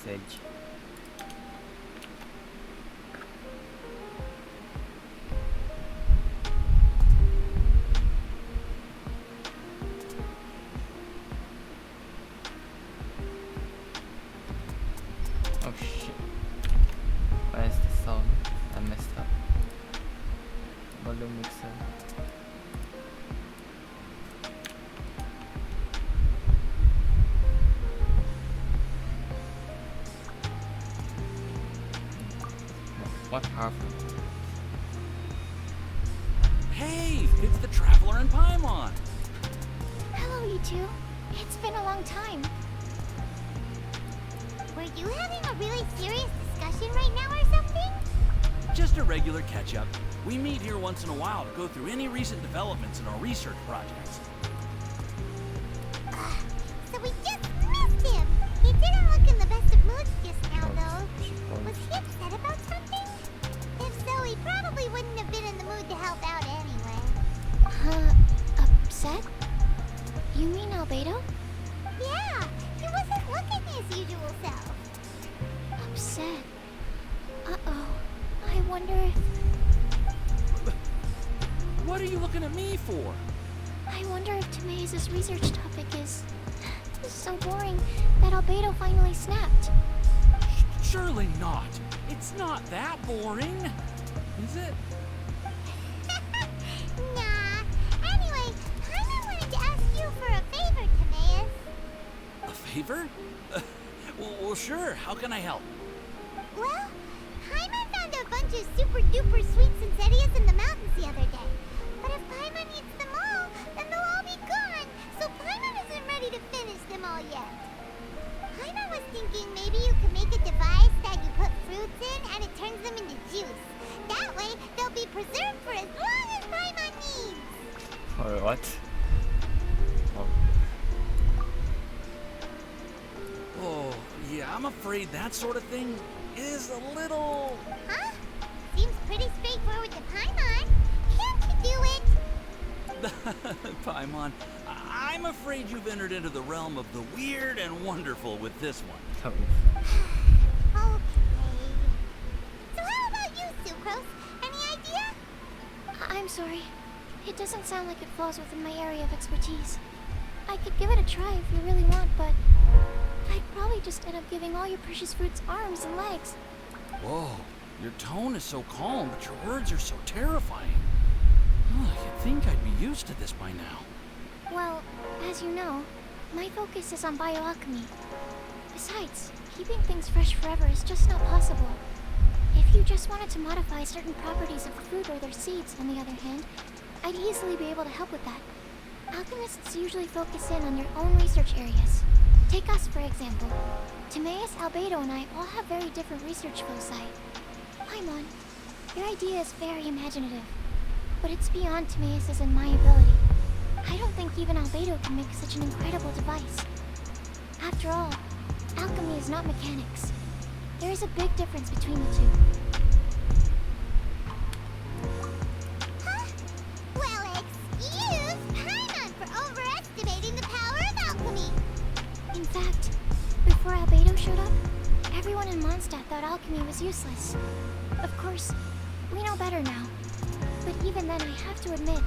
message. Oh shit. Where's the sound? I messed up. Volume mixer. What happened? Hey, it's the Traveler and Paimon. Hello, you two. It's been a long time. Were you having a really serious discussion right now or something? Just a regular catch-up. We meet here once in a while to go through any recent developments in our research projects. So we just missed him. He didn't look in the best of moods just now, though. Was he upset about something? If so, he probably wouldn't have been in the mood to help out anyway. Upset? You mean Albedo? Yeah, he wasn't looking his usual self. Upset? Uh-oh. I wonder if... What are you looking at me for? I wonder if Timaeus' research topic is so boring that Albedo finally snapped. Surely not. It's not that boring. Is it? Nah. Anyway, Paimon wanted to ask you for a favor, Timaeus. A favor? Well, sure. How can I help? Well, Paimon found a bunch of super-duper sweet Sincerias in the mountains the other day. But if Paimon eats them all, then they'll all be gone. So Paimon isn't ready to finish them all yet. Paimon was thinking maybe you could make a device that you put fruits in and it turns them into juice. That way, they'll be preserved for as long as Paimon needs. Oh, what? Oh. Oh, yeah, I'm afraid that sort of thing is a little... Huh? Seems pretty straightforward to Paimon. Can't you do it? Paimon, I'm afraid you've entered into the realm of the weird and wonderful with this one. Oh. Okay. So how about you, Sucrose? Any idea? I'm sorry. It doesn't sound like it falls within my area of expertise. I could give it a try if you really want, but I'd probably just end up giving all your precious fruits arms and legs. Whoa, your tone is so calm, but your words are so terrifying. Oh, you'd think I'd be used to this by now. Well, as you know, my focus is on bioalchemy. Besides, keeping things fresh forever is just not possible. If you just wanted to modify certain properties of the fruit or their seeds, on the other hand, I'd easily be able to help with that. Alchemists usually focus in on their own research areas. Take us, for example. Timaeus, Albedo, and I all have very different research foci. Paimon, your idea is very imaginative, but it's beyond Timaeus' and my ability. I don't think even Albedo can make such an incredible device. After all, alchemy is not mechanics. There is a big difference between the two. Huh? Well, excuse Paimon for overestimating the power of alchemy. In fact, before Albedo showed up, everyone in Mondstadt thought alchemy was useless. Of course, we know better now. But even then, I have to admit,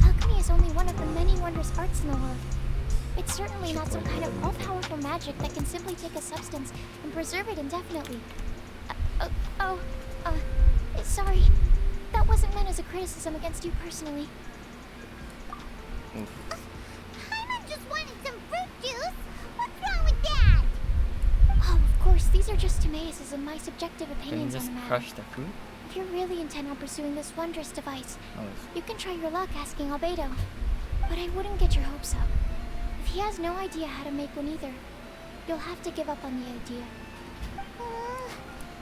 alchemy is only one of the many wondrous arts in the world. It's certainly not some kind of all-powerful magic that can simply take a substance and preserve it indefinitely. Sorry. That wasn't meant as a criticism against you personally. Paimon just wanted some fruit juice. What's wrong with that? Oh, of course, these are just Timaeus' and my subjective Can you opinions just on the matter. crush the fruit? If you're really intent on pursuing this wondrous device, Oh. you can try your luck asking Albedo. But I wouldn't get your hopes up. If he has no idea how to make one either, you'll have to give up on the idea.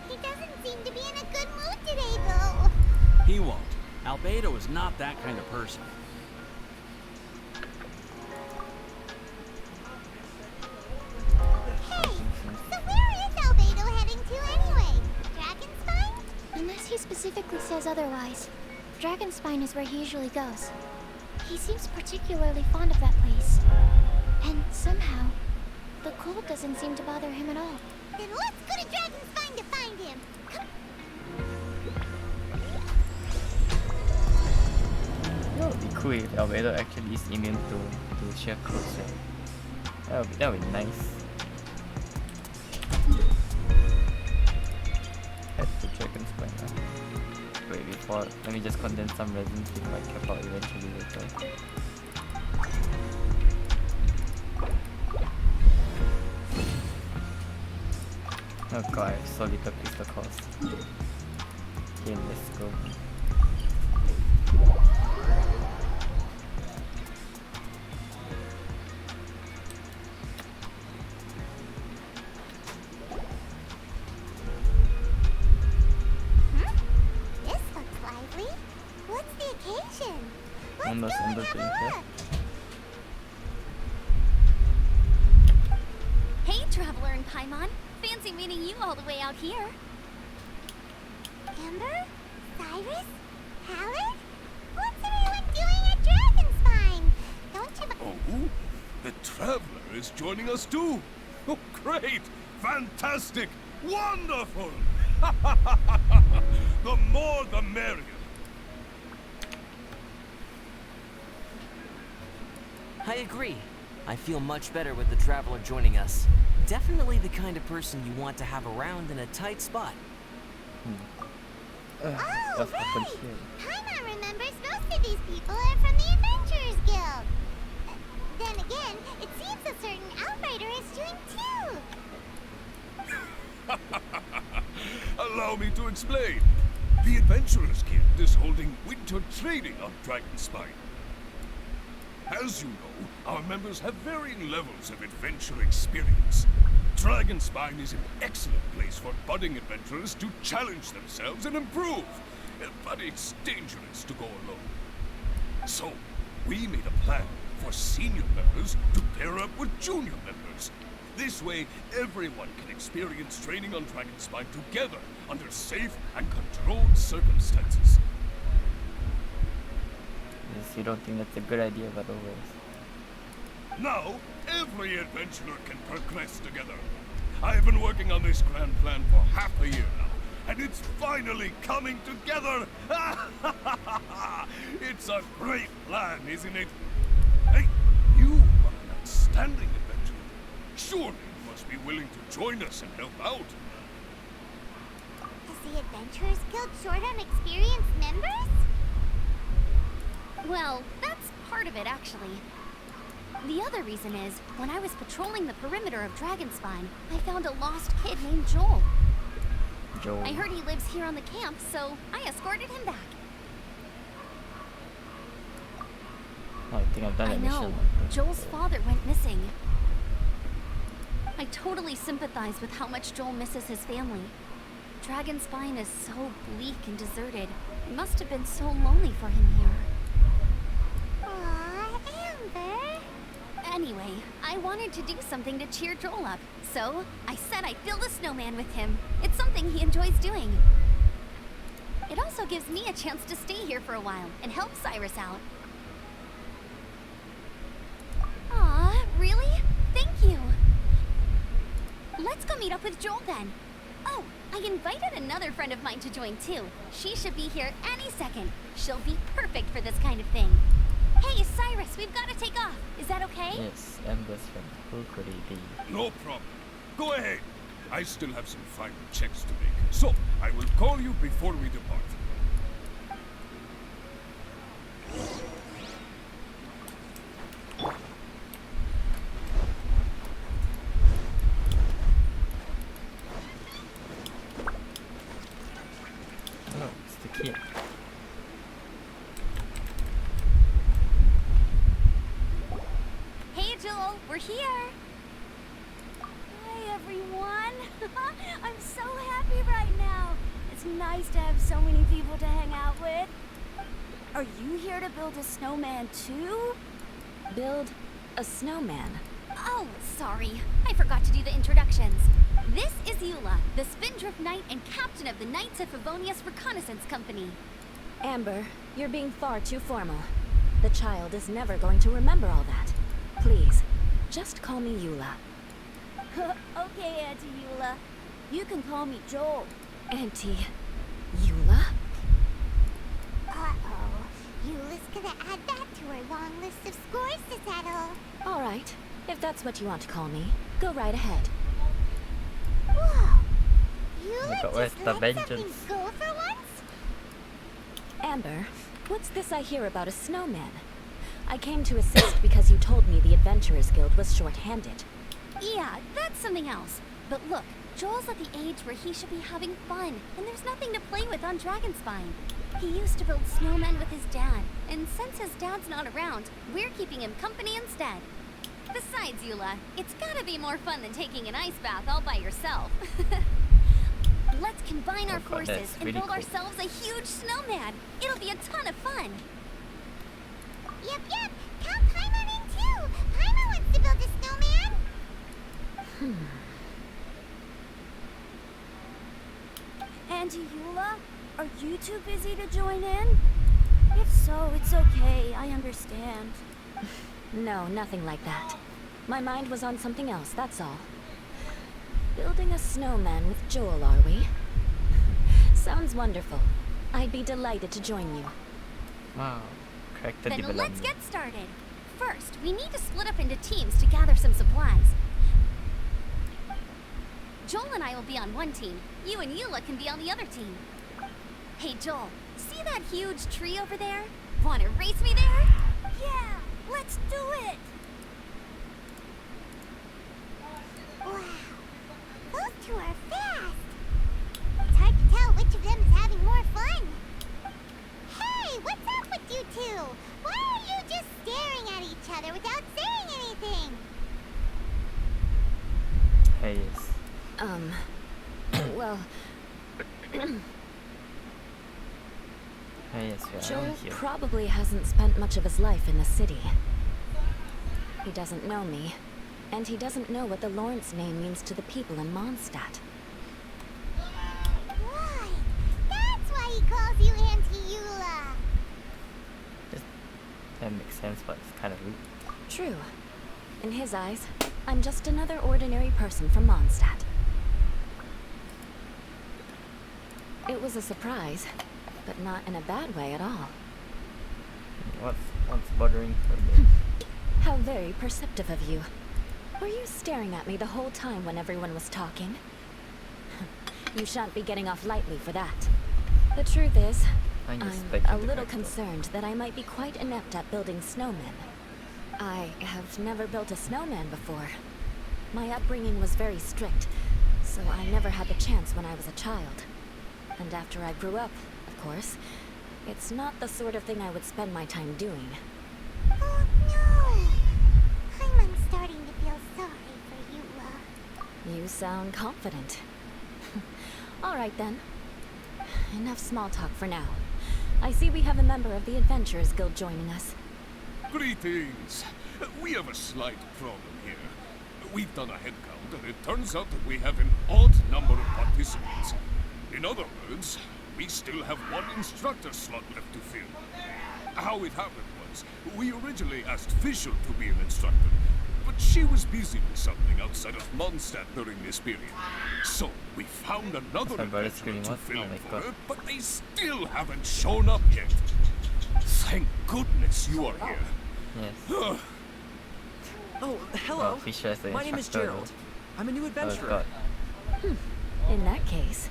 He doesn't seem to be in a good mood today, though. He won't. Albedo is not that kind of person. Hey, so where is Albedo heading to anyway? Dragonspine? Unless he specifically says otherwise, Dragonspine is where he usually goes. He seems particularly fond of that place. And somehow, The cold doesn't seem to bother him at all. Then let's go to Dragon's Spine to find him. Come. That would be cool if Albedo actually is immune to sheer cold, right? That would be nice. Head to Dragon's Spine. Wait, before, let me just condense some resins before I cap out eventually later. Oh god, I have so little crystal cost. Okay, let's go. This looks lively. What's the occasion? Almost Let's go and under have doing a here. look. Hey, Traveler and Paimon. Fancy meeting you all the way out here. Amber? Cyrus? Howard? What's everyone doing at Dragonspine? Don't you... Oh, the Traveler is joining us too. Oh, great! Fantastic! Wonderful! The more the merrier. I agree. I feel much better with the Traveler joining us. Definitely the kind of person you want to have around in a tight spot. Oh, What's happened right! here? Paimon remembers most of these people are from the Adventurers Guild. Then again, it seems a certain outrider is doing too. Allow me to explain. The Adventurers Guild is holding winter training on Dragonspine. As you know, our members have varying levels of adventure experience. Dragonspine is an excellent place for budding adventurers to challenge themselves and improve, but it's dangerous to go alone. So, we made a plan for senior members to pair up with junior members. This way, everyone can experience training on Dragonspine together under safe and controlled circumstances. Yes, you don't think that's a good idea, but always. Now, every adventurer can progress together. I've been working on this grand plan for half a year now, and it's finally coming together! It's a great plan, isn't it? Hey, you are an outstanding adventurer. Surely you must be willing to join us and help out. Is the Adventurers Guild short on experienced members? Well, that's part of it, actually. The other reason is, when I was patrolling the perimeter of Dragonspine, I found a lost kid named Joel. Joel. I heard he lives here on the camp, so I escorted him back. Oh, I think I've done I that know. mission. Joel's father went missing. I totally sympathize with how much Joel misses his family. Dragonspine is so bleak and deserted. It must have been so lonely for him here. Aw, Amber. Anyway, I wanted to do something to cheer Joel up, so I said I'd build a snowman with him. It's something he enjoys doing. It also gives me a chance to stay here for a while and help Cyrus out. Aw, really? Thank you. Let's go meet up with Joel then. Oh, I invited another friend of mine to join too. She should be here any second. She'll be perfect for this kind of thing. Hey, Cyrus, we've got to take off. Is that okay? Yes, Amber's friend. Who could it be? No problem. Go ahead. I still have some final checks to make, so I will call you before we depart. Oh, it's the kid. Hey, Joel, we're here. Hi, everyone. I'm so happy right now. It's nice to have so many people to hang out with. Are you here to build a snowman too? Build a snowman. Oh, sorry. I forgot to do the introductions. This is Eula, the Spindrift Knight and captain of the Knights of Favonius Reconnaissance Company. Amber, you're being far too formal. The child is never going to remember all that. Please, just call me Eula. Okay, Auntie Eula. You can call me Joel. Auntie Eula? Uh-oh. Eula's gonna add that to her long list of scores to settle. All right, if that's what you want to call me, go right ahead. Whoa. But Eula where's just the let vengeance? something go for once? Amber, what's this I hear about a snowman? I came to assist because you told me the Adventurers Guild was short-handed. Yeah, that's something else. But look, Joel's at the age where he should be having fun, and there's nothing to play with on Dragonspine. He used to build snowmen with his dad, and since his dad's not around, we're keeping him company instead. Besides, Eula, it's gotta be more fun than taking an ice bath all by yourself. Let's combine our Oh God, forces that's and really build cool. ourselves a huge snowman. It'll be a ton of fun. Yep. Count Paimon in too. Paimon wants to build a snowman. Auntie Eula, are you too busy to join in? If so, it's okay. I understand. No, nothing like that. My mind was on something else, that's all. Building a snowman with Joel, are we? Sounds wonderful. I'd be delighted to join you. Wow. Character Then development. let's get started. First, we need to split up into teams to gather some supplies. Joel and I will be on one team. You and Eula can be on the other team. Hey, Joel, see that huge tree over there? Want to race me there? Yeah, let's do it! Wow. Those two are fast. It's hard to tell which of them is having more fun. Hey, what's up with you two? Why are you just staring at each other without saying anything? Hey, yes. Well, Hey, yes, we are Joel here. probably hasn't spent much of his life in the city. He doesn't know me, and he doesn't know what the Lawrence name means to the people in Mondstadt. Right. That's why he calls you Auntie Eula. That makes sense, but it's kind of rude. True. In his eyes, I'm just another ordinary person from Mondstadt. It was a surprise, but not in a bad way at all. What's bothering her? How very perceptive of you. Were you staring at me the whole time when everyone was talking? You shan't be getting off lightly for that. The truth is, I'm just I'm taking a the little back door. concerned that I might be quite inept at building snowmen. I have never built a snowman before. My upbringing was very strict, so I never had the chance when I was a child. And after I grew up, of course, it's not the sort of thing I would spend my time doing. Oh no! I'm starting to feel sorry for Eula. You sound confident. All right then. Enough small talk for now. I see we have a member of the Adventurers Guild joining us. Greetings. We have a slight problem here. We've done a head count, and it turns out that we have an odd number of participants. In other words, we still have one instructor slot left to fill. How it happened was, we originally asked Fischl to be an instructor, but she was busy with something outside of Mondstadt during this period. So we found another My brother's adventurer screaming, to what? fill Oh in my for God. her, but they still haven't shown up yet. Thank goodness you are here. Yes. Oh, hello. Well, Fisher is the My name is instructor, Gerald. I'm a new Oh adventurer. God. In that case...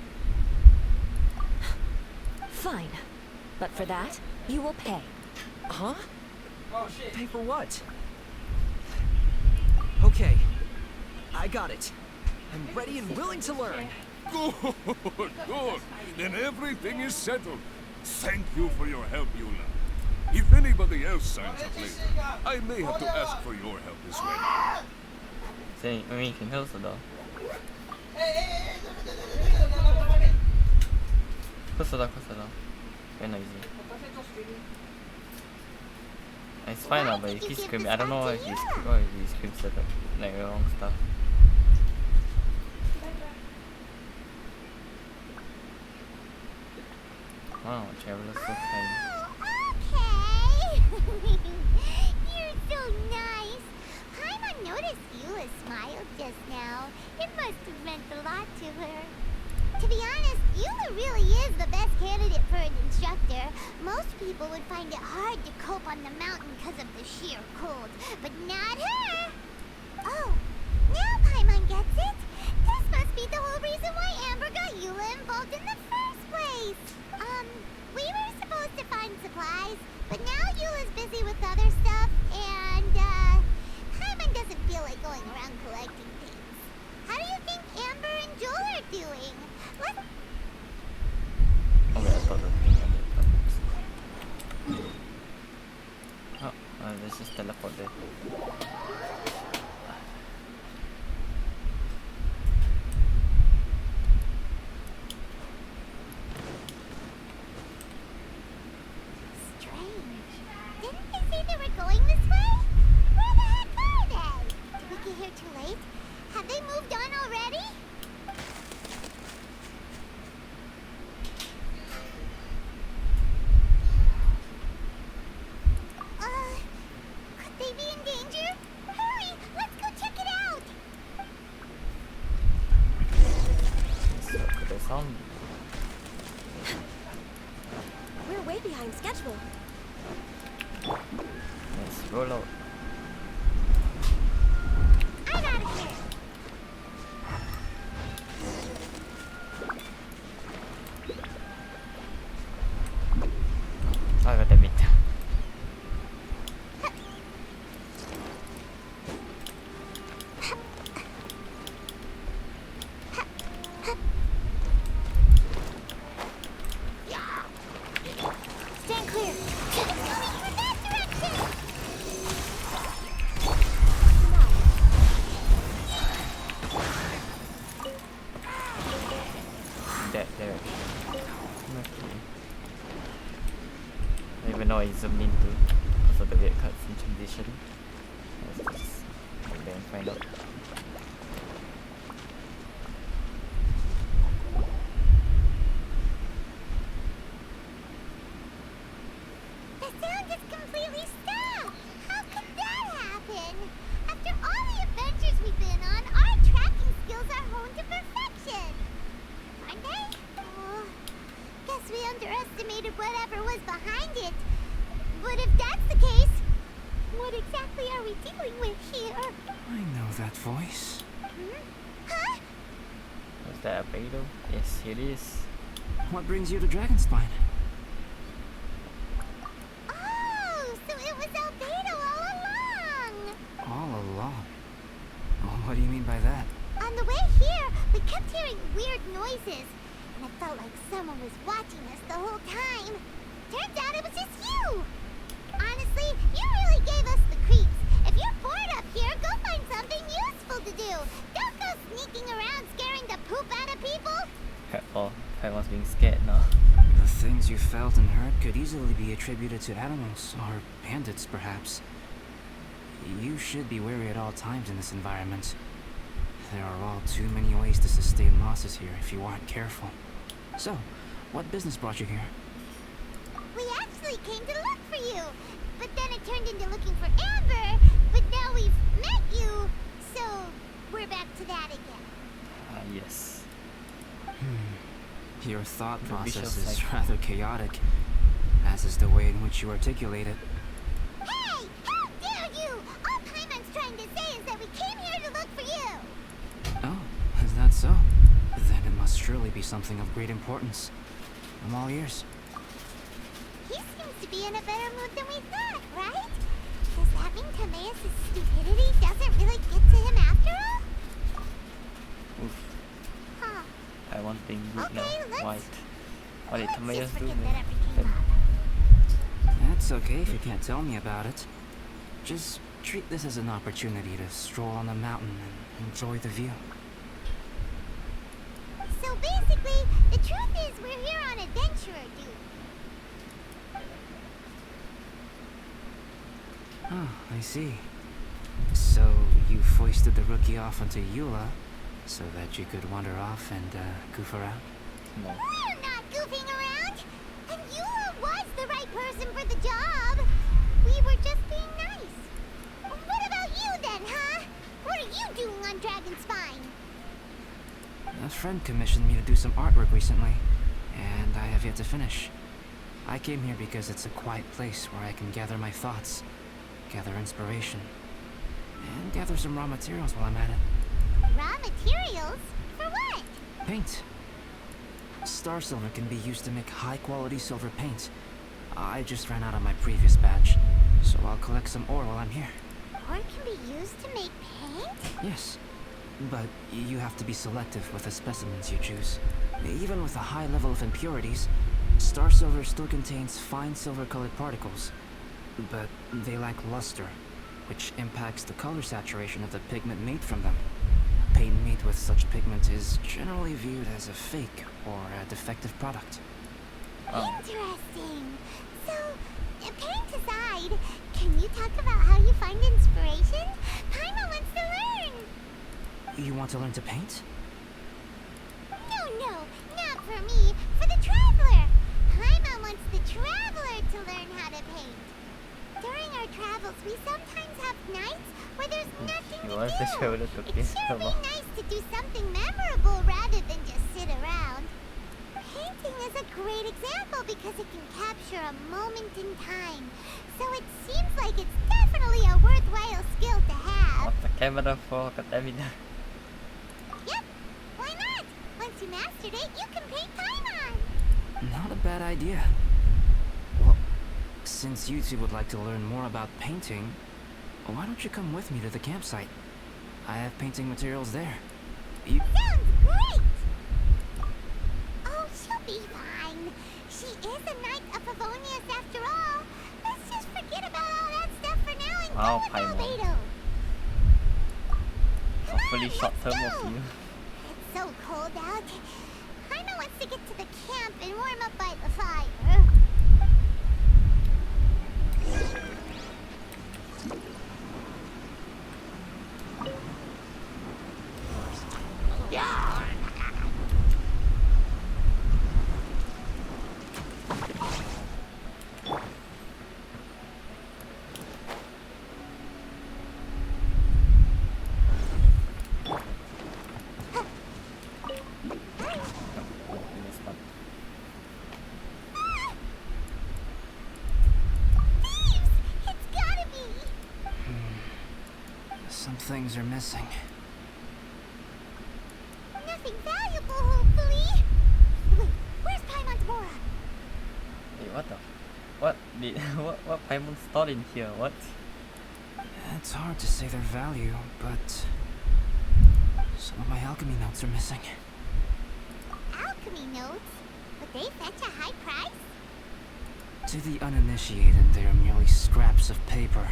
Fine. But for that, you will pay. Huh? Pay for what? Okay. I got it. I'm ready and willing to learn. Good, good. Then everything is settled. Thank you for your help, Eula. If anybody else signs up later, I may have to ask for your help as well. Saying, I mean, you can help though. Close the door. Very noisy. It's fine now, but if he's screaming, I don't know if he screams like the wrong stuff. Wow, Traveler's so kind. Oh, okay. You're so nice. Paimon noticed Eula's smile just now. It must have meant a lot to her. To be honest, Eula really is the best candidate for an instructor. Most people would find it hard to cope on the mountain because of the sheer cold, but not her! Oh, now Paimon gets it. This must be the whole reason why Amber got Eula involved in the first place. We were supposed to find supplies, but now Eula's busy with other stuff, and, Paimon doesn't feel like going around collecting things. How do you think Amber and Joel are doing? Let's... Okay, I thought the thing ended the books. Oh, let's just teleport there. Strange. Didn't they say they were going this way? Where the heck are they? Did we get here too late? Have they moved on already? Could they be in danger? Hurry, let's go check it out! So, the sound. We're way behind schedule. Let's roll out. I'm out of here! Ah, damn it. Stand clear! It's coming from that direction! That direction. Okay. I don't even know what I zoomed into because of the weird cutscene transition. Let's just go there and find out. The sound just completely stopped! How could that happen? After all the adventures we've been on, our tracking skills are honed to perfection! Aren't they? Oh, guess we underestimated whatever was behind it. But if that's the case, what exactly are we dealing with here? I know that voice. Huh? Was that a Beidou? Yes, it is. What brings you to Dragonspine? Oh, so it was Albedo all along! All along. Well, what do you mean by that? On the way here, we kept hearing weird noises, and it felt like someone was watching us the whole time. Turns out it was just you! Honestly, you really gave us the creeps. If you're bored up here, go find something useful to do. Don't go sneaking around scaring the poop out of people. Oh, Paimon's being scared now. The things you felt and heard could easily be attributed to animals, or bandits perhaps. You should be wary at all times in this environment. There are all too many ways to sustain losses here if you aren't careful. So, what business brought you here? We actually came to look for you, but then it turned into looking for Amber, but now we've met you, so we're back to that again. Ah, yes. Your thought The process vicious is cycle. rather chaotic, as is the way in which you articulate it. Hey! How dare you! All Paimon's trying to say is that we came here to look for you! Oh, is that so? Then it must surely be something of great importance. I'm all ears. He seems to be in a better mood than we thought, right? Does that mean Timaeus' stupidity doesn't really get to him after all? Oof. Huh. Paimon's being rude Okay, now. let's- Why? What did Let's Timaeus just do? forget man? that ever came Then- up. That's okay if you can't tell me about it. Just treat this as an opportunity to stroll on the mountain and enjoy the view. So basically, the truth is we're here on adventurer duty. Oh, I see. So you foisted the rookie off onto Eula so that you could wander off and goof around? No. We're not goofing around! And Eula was the right person for the job! We were just being nice. What about you then, huh? What are you doing on Dragon's A friend commissioned me to do some artwork recently, and I have yet to finish. I came here because it's a quiet place where I can gather my thoughts, gather inspiration, and gather some raw materials while I'm at it. Raw materials? For what? Paint. Star silver can be used to make high-quality silver paint. I just ran out of my previous batch, so I'll collect some ore while I'm here. Ore can be used to make paint? Yes, but you have to be selective with the specimens you choose. Even with a high level of impurities, star silver still contains fine silver-colored particles, but they lack luster, which impacts the color saturation of the pigment made from them. Paint made with such pigment is generally viewed as a fake or a defective product. Interesting. So, paint aside, can you talk about how you find inspiration? Paimon wants to learn. You want to learn to paint? No, not for me. For the traveler. Paimon wants the traveler to learn how to paint. During our travels, we sometimes have nights where there's nothing to You want the traveler to do. paint? It's sure Come on. be nice to do something memorable rather than just sit around. Painting is a great example because it can capture a moment in time. So it seems like it's definitely a worthwhile skill to have. What the camera for Katamina? Yep, why not? Once you mastered it, you can paint Paimon. Not a bad idea. Well, since you two would like to learn more about painting, why don't you come with me to the campsite? I have painting materials there. You... Sounds great! Oh, she'll be fine. She is a knight of Favonius after all. Let's just forget about all that stuff for now and Wow, go with Paimon. Albedo. Come Hopefully on, short let's term go. of you. It's so cold out. Paimon wants to get to the camp and warm up by the fire. Thieves! It's gotta be! Some things are missing. Nothing valuable, hopefully. Wait, where's Paimon's Mora? Wait, what the? What did what Paimon stored in here? What? It's hard to say their value, but some of my alchemy notes are missing. Alchemy notes? Would they fetch a high price? To the uninitiated, they are merely scraps of paper.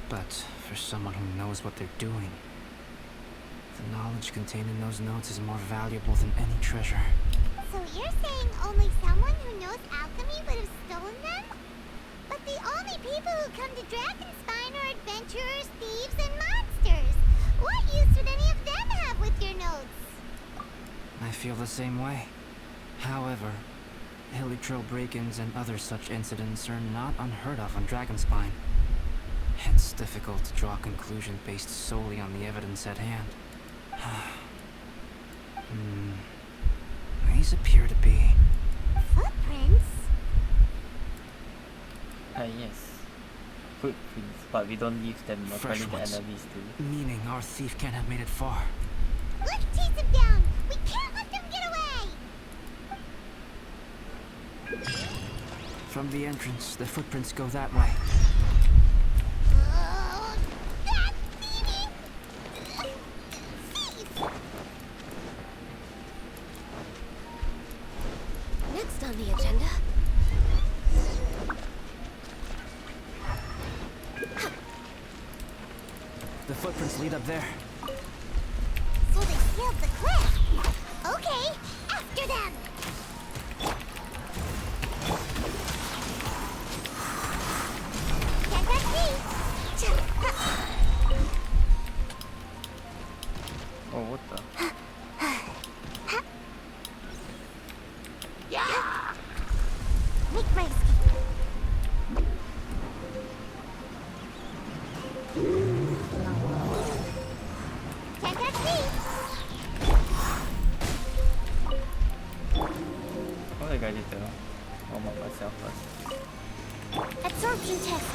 But for someone who knows what they're doing, the knowledge contained in those notes is more valuable than any treasure. So you're saying only someone who knows alchemy would have stolen them? But the only people who come to Dragonspine are adventurers, thieves, and monsters. What use would any of them have with your notes? I feel the same way. However, hilly trail break-ins and other such incidents are not unheard of on Dragonspine. It's difficult to draw a conclusion based solely on the evidence at hand. These appear to be... Footprints? Yes. Footprints, but we don't leave them Fresh according to ones. enemies too. Meaning our thief can't have made it far. Let's chase them down! We can't let them get away! From the entrance, the footprints go that way. Oh, that thieving thief! Next on the agenda, The footprints lead up there. So they scaled the cliff. Okay, after them! Can't touch me! Oh, what the? Make my escape. Can't touch me! myself first. Absorption test.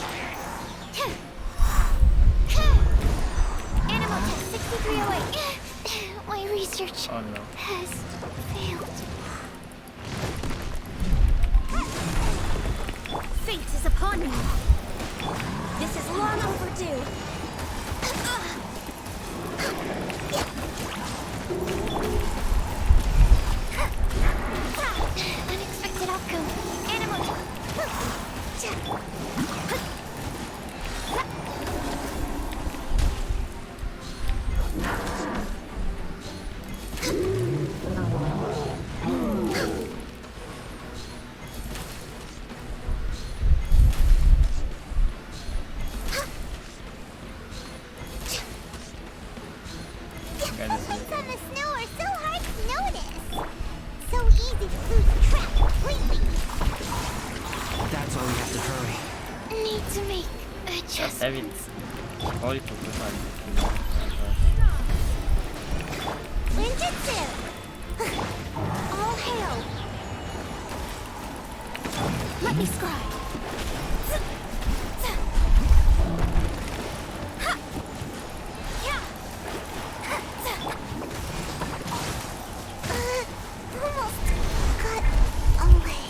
Animal test 6308. My research Oh no. has failed. Fate is upon me. This is long overdue. Unexpected outcome. Animal. Okay, this is Things on the snow are so hard to notice. So easy to lose track completely. That's why we have to hurry. Need to make just adjustments. Amidst. Only focus on this. Ninjutsu! All hail! Let me scribe. Almost got away.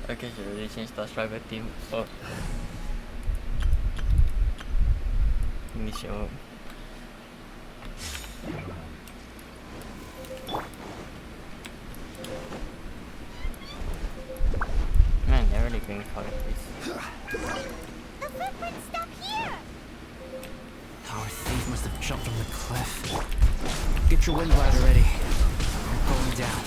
Okay, should really change the striker team. Oh. Initial. Man, they're really going for this. The footprints stop here. Our thief must have jumped from the cliff. Get your wind glider ready. We're going down.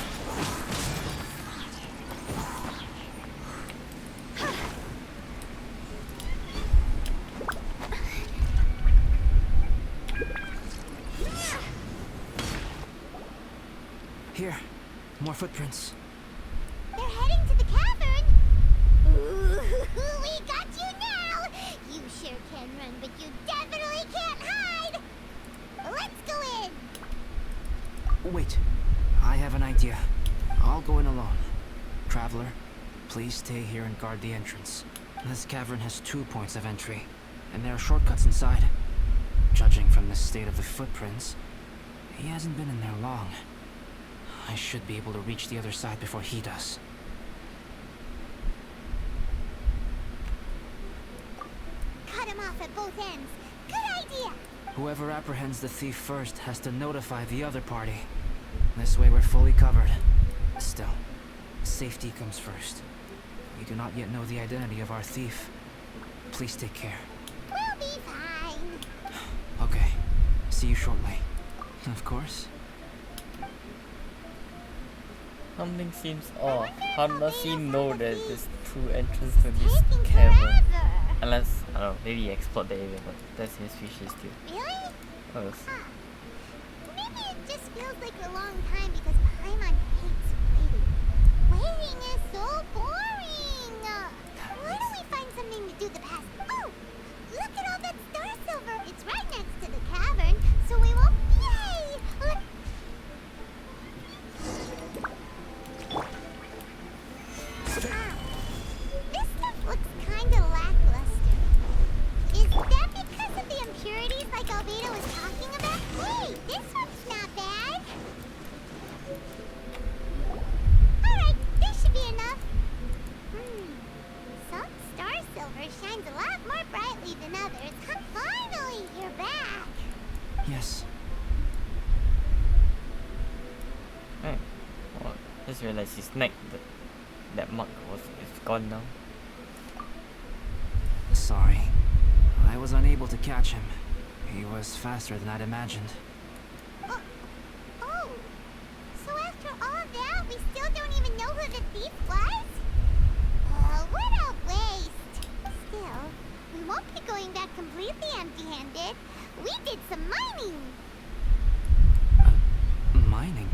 Here, more footprints. They're heading to the cavern. Ooh, we got you now. You sure can run, but you definitely can't hide. Let's go in. Wait, I have an idea. I'll go in alone. Traveler, please stay here and guard the entrance. This cavern has 2 points of entry, and there are shortcuts inside. Judging from the state of the footprints, he hasn't been in there long. I should be able to reach the other side before he does. Cut him off at both ends. Good idea. Whoever apprehends the thief first has to notify the other party. This way we're fully covered. Still, safety comes first. We do not yet know the identity of our thief. Please take care. We'll be fine. Okay, see you shortly. Of course. Something seems off. How does he know that there's 2 entrances to this Taking cavern? forever. Unless, I don't know, maybe he explored the area, but that's his fishes too. Really? Oh, Huh. Maybe it just feels like a long time because Paimon hates waiting. Waiting is so boring. Why don't we find something to do the past? Oh, look at all that star silver. It's right next to the cavern, so we won't. Yay! This stuff looks kinda lackluster. Is that because of the impurities like Albedo was talking about? Hey, this one's not bad. Alright, this should be enough. Some star silver shines a lot more brightly than others. Finally, you're back. Yes. Hey, oh, just realized his neck, that mark is gone now. Sorry. I was unable to catch him. He was faster than I'd imagined. Oh, so after all that, we still don't even know who the thief was? What a waste. Still, we won't be going back completely empty-handed. We did some mining. Mining?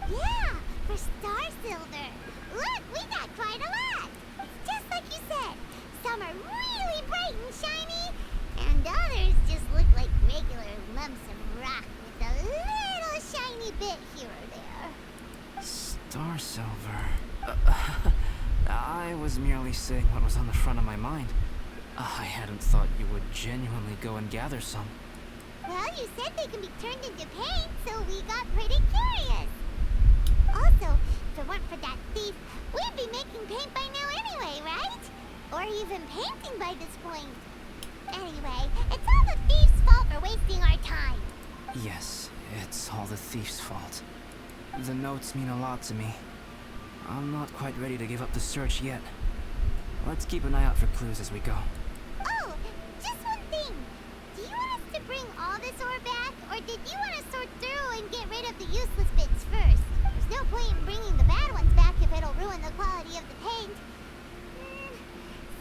Yeah, for star silver. Look, we got quite a lot. It's like you said. Some are really bright and shiny, and others just look like regular lumps of rock with a little shiny bit here or there. Star Silver. I was merely saying what was on the front of my mind. I hadn't thought you would genuinely go and gather some. Well, you said they can be turned into paint, so we got pretty curious. Also, if it weren't for that thief, we'd be making paint by now anyway, right? Or even painting by this point. Anyway, it's all the thief's fault for wasting our time. Yes, it's all the thief's fault. The notes mean a lot to me. I'm not quite ready to give up the search yet. Let's keep an eye out for clues as we go. Oh, just one thing. Do you want us to bring all this ore back, or did you want to sort through and get rid of the useless bits first? There's no point in bringing the bad ones back if it'll ruin the quality of the paint.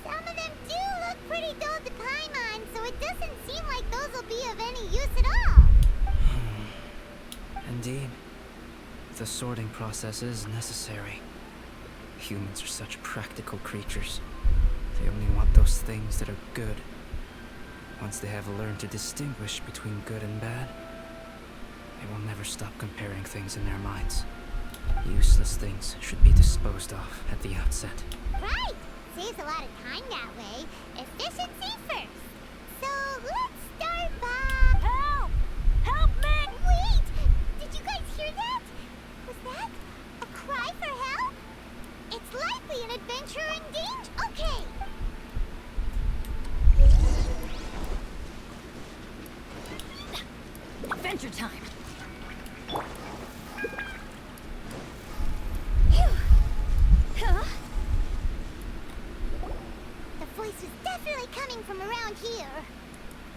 Some of them do look pretty dull to Paimon, so it doesn't seem like those will be of any use at all. Indeed. The sorting process is necessary. Humans are such practical creatures. They only want those things that are good. Once they have learned to distinguish between good and bad, they will never stop comparing things in their minds. Useless things should be disposed of at the outset. Right! Saves a lot of time that way. Efficiency first. So let's start by... Help! Help me! Wait! Did you guys hear that? Was that a cry for help? It's likely an adventurer in danger. Okay. Adventure time. Huh? The voice was definitely coming from around here.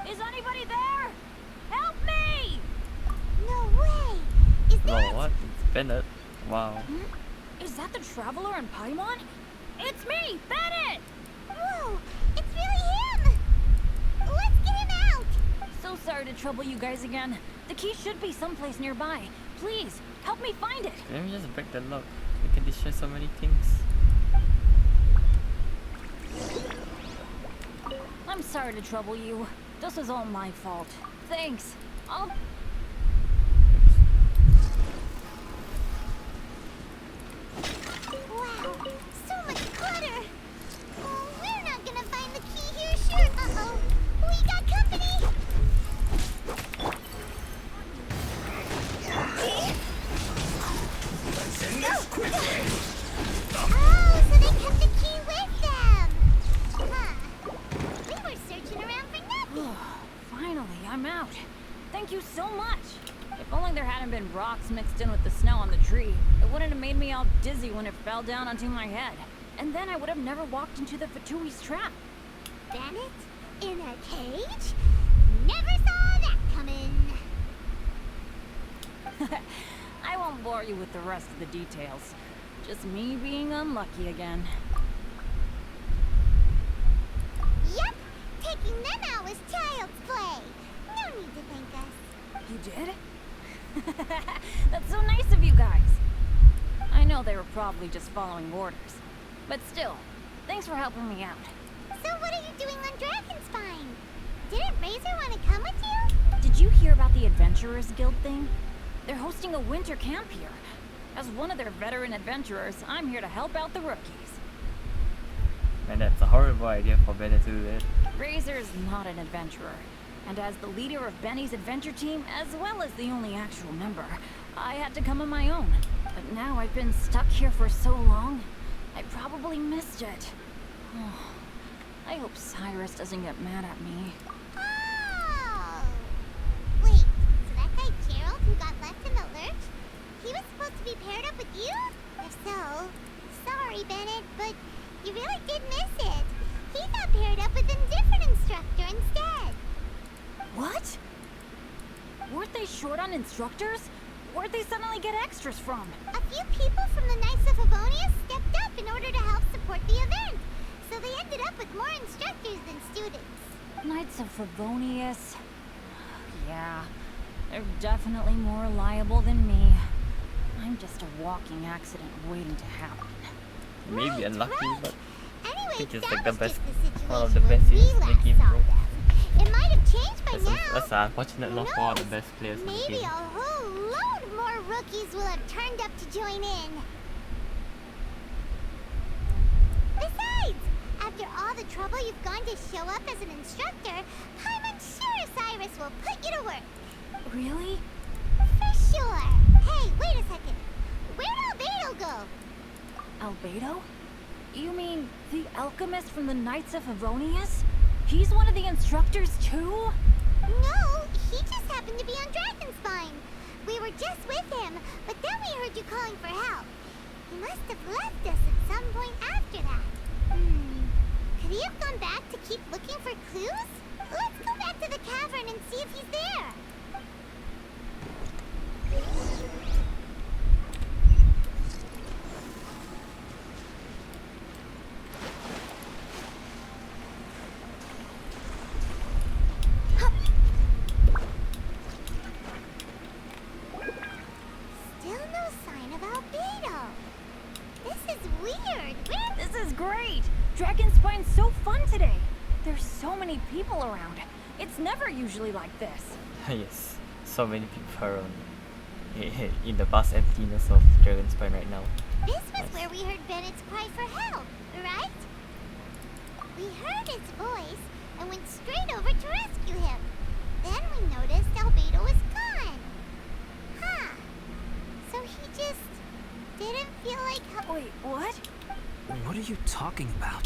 Is anybody there? Help me! No way! Is Oh, that... what? It's Bennett. Wow. Is that the Traveler in Paimon? It's me, Bennett! Whoa! It's really him! Let's get him out! So sorry to trouble you guys again. The key should be someplace nearby. Please, help me find it. Let me just break the lock. We can destroy so many things. I'm sorry to trouble you. This was all my fault. Thanks. I'll... Wow, so much clutter! Oh, we're not gonna find the key here, sure. Uh-oh, we got company! Oh, so they kept the key with them! Huh. We were searching around for nothing. Finally, I'm out. Thank you so much. If only there hadn't been rocks mixed in with the snow on the tree, it wouldn't have made me all dizzy when it fell down onto my head. And then I would have never walked into the Fatui's trap. Bennett? In a cage? Never saw that coming. I won't bore you with the rest of the details. Just me being unlucky again. Yep, taking them out was child's play. No need to thank us. You did? That's so nice of you guys. I know they were probably just following orders. But still, thanks for helping me out. So what are you doing on Dragonspine? Didn't Razor want to come with you? Did you hear about the Adventurers Guild thing? They're hosting a winter camp here. As one of their veteran adventurers, I'm here to help out the rookies. Man, that's a horrible idea for Bennett to do that. Razor's not an adventurer. And as the leader of Benny's adventure team, as well as the only actual member, I had to come on my own. But now I've been stuck here for so long, I probably missed it. Oh, I hope Cyrus doesn't get mad at me. Oh! Wait, so that guy Gerald who got left in the lurch? He was supposed to be paired up with you? If so, sorry Bennett, but you really did miss it. He got paired up with a different instructor instead. What? Weren't they short on instructors? Where'd they suddenly get extras from? A few people from the Knights of Favonius stepped up in order to help support the event, so they ended up with more instructors than students. Knights of Favonius. Yeah, they're definitely more reliable than me. I'm just a walking accident waiting to happen. Maybe unlucky, right. but Anyway, think it's like the established best, the one of situation the best when we series in the last game, saw bro. them. It might have changed by That's, now. that's unfortunate Who not for all the knows? best players in the Maybe game. a whole load more rookies will have turned up to join in. Besides, after all the trouble you've gone to show up as an instructor, I'm sure Cyrus will put you to work. Really? For sure. Hey, wait a second. Where'd Albedo go? Albedo? You mean the alchemist from the Knights of Erroneous? He's one of the instructors too? No, he just happened to be on Dragonspine. We were just with him, but then we heard you calling for help. He must have left us at some point after that. Could he have gone back to keep looking for clues? Let's go back to the cavern and see if he's there. Still no sign of Albedo. This is weird. This is great! Dragonspine's so fun today. There's so many people around. It's never usually like this. Yes, so many people around in the vast emptiness of Dragonspine right now. This was where we heard Bennett's cry for help, right? We heard his voice and went straight over to rescue him. Then we noticed Albedo was gone. Huh. So he just didn't feel like Wait, what? What are you talking about?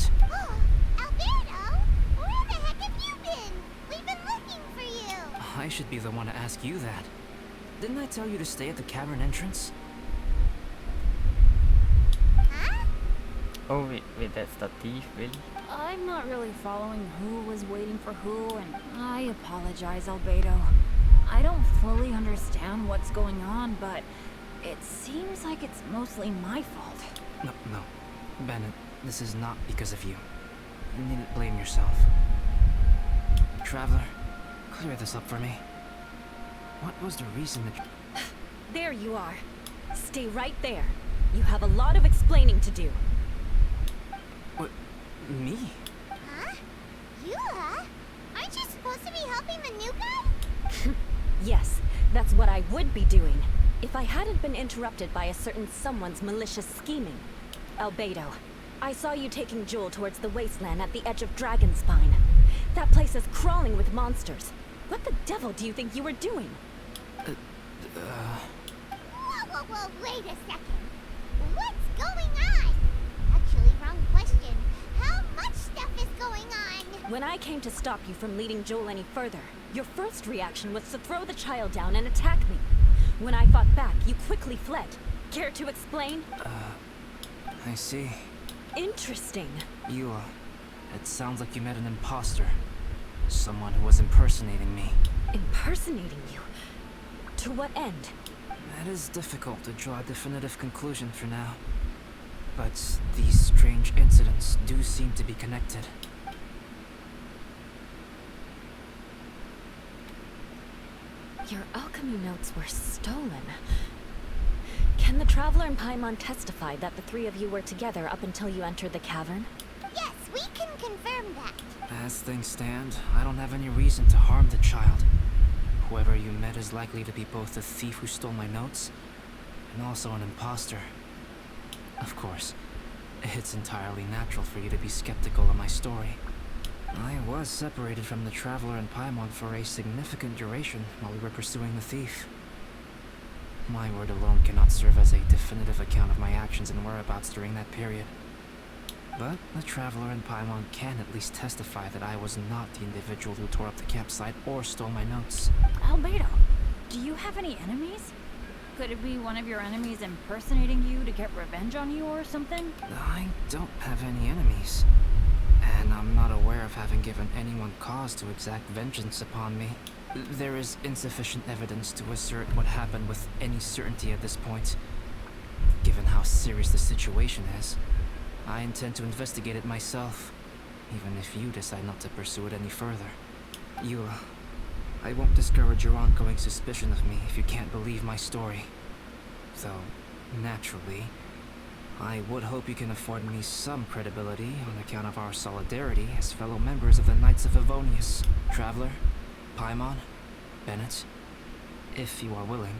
Albedo? Where the heck have you been? We've been looking for you. I should be the one to ask you that. Didn't I tell you to stay at the cavern entrance? Huh? Oh wait, that's the thief, really? I'm not really following who was waiting for who, and I apologize, Albedo. I don't fully understand what's going on, but it seems like it's mostly my fault. No. Bennett, this is not because of you. You needn't blame yourself. Traveler, clear this up for me. What was the reason that There you are. Stay right there. You have a lot of explaining to do. What? Me? Huh? Eula? Aren't you supposed to be helping the new guy? Yes, that's what I would be doing, if I hadn't been interrupted by a certain someone's malicious scheming. Albedo, I saw you taking Jewel towards the wasteland at the edge of Dragonspine. That place is crawling with monsters. What the devil do you think you were doing? Whoa, wait a second. What's going on? Actually, wrong question. How much stuff is going on? When I came to stop you from leading Joel any further, your first reaction was to throw the child down and attack me. When I fought back, you quickly fled. Care to explain? I see. Interesting. You, it sounds like you met an imposter. Someone who was impersonating me. Impersonating you? To what end? It is difficult to draw a definitive conclusion for now. But these strange incidents do seem to be connected. Your alchemy notes were stolen. Can the Traveler and Paimon testify that the three of you were together up until you entered the cavern? Yes, we can confirm that. As things stand, I don't have any reason to harm the child. Whoever you met is likely to be both the thief who stole my notes and also an imposter. Of course, it's entirely natural for you to be skeptical of my story. I was separated from the Traveler and Paimon for a significant duration while we were pursuing the thief. My word alone cannot serve as a definitive account of my actions and whereabouts during that period. But the Traveler and Paimon can at least testify that I was not the individual who tore up the campsite or stole my notes. Albedo, do you have any enemies? Could it be one of your enemies impersonating you to get revenge on you or something? I don't have any enemies. And I'm not aware of having given anyone cause to exact vengeance upon me. There is insufficient evidence to assert what happened with any certainty at this point. Given how serious the situation is, I intend to investigate it myself, even if you decide not to pursue it any further. I won't discourage your ongoing suspicion of me if you can't believe my story. Though, naturally, I would hope you can afford me some credibility on account of our solidarity as fellow members of the Knights of Favonius. Traveler, Paimon, Bennett, if you are willing.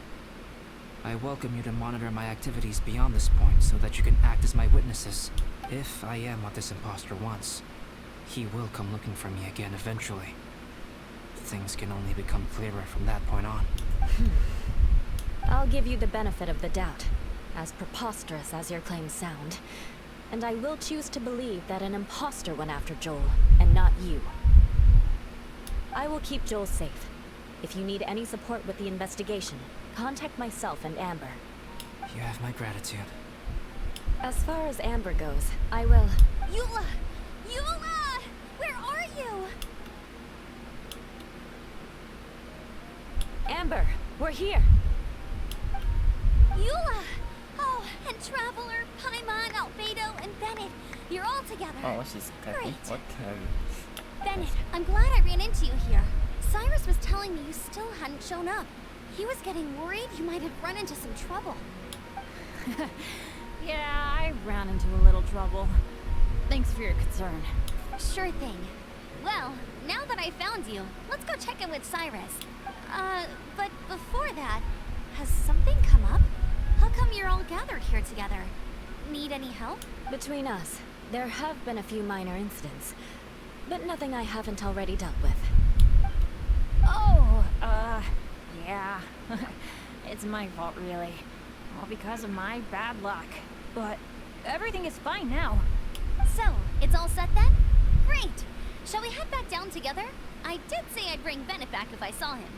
I welcome you to monitor my activities beyond this point so that you can act as my witnesses. If I am what this imposter wants, he will come looking for me again eventually. Things can only become clearer from that point on. I'll give you the benefit of the doubt, as preposterous as your claims sound. And I will choose to believe that an imposter went after Joel, and not you. I will keep Joel safe. If you need any support with the investigation, contact myself and Amber. You have my gratitude. As far as Amber goes, I will... Eula! Eula! Where are you? Amber, we're here! Eula! Oh, and Traveler, Paimon, Albedo, and Bennett. You're all together. Oh, she's happy. Great. What? Bennett, I'm glad I ran into you here. Cyrus was telling me you still hadn't shown up. He was getting worried you might have run into some trouble. Yeah, I ran into a little trouble. Thanks for your concern. Sure thing. Well, now that I found you, let's go check in with Cyrus. But before that, has something come up? How come you're all gathered here together? Need any help? Between us, there have been a few minor incidents, but nothing I haven't already dealt with. Oh, yeah. It's my fault, really. All because of my bad luck. But everything is fine now. So, it's all set then? Great! Shall we head back down together? I did say I'd bring Bennett back if I saw him.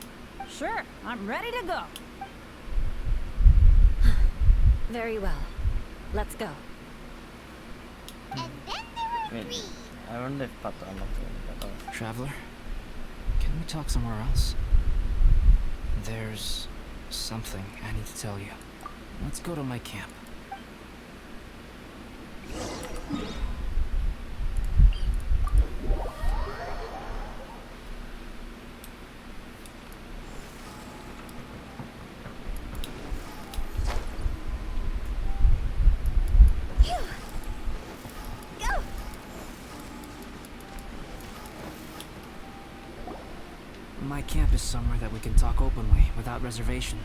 Sure, I'm ready to go. Very well. Let's go. And then there were Wait, three. I wonder if Pato unlocked. Traveler, can we talk somewhere else? There's something I need to tell you. Let's go to my camp. Go! My camp is somewhere that we can talk openly, without reservation.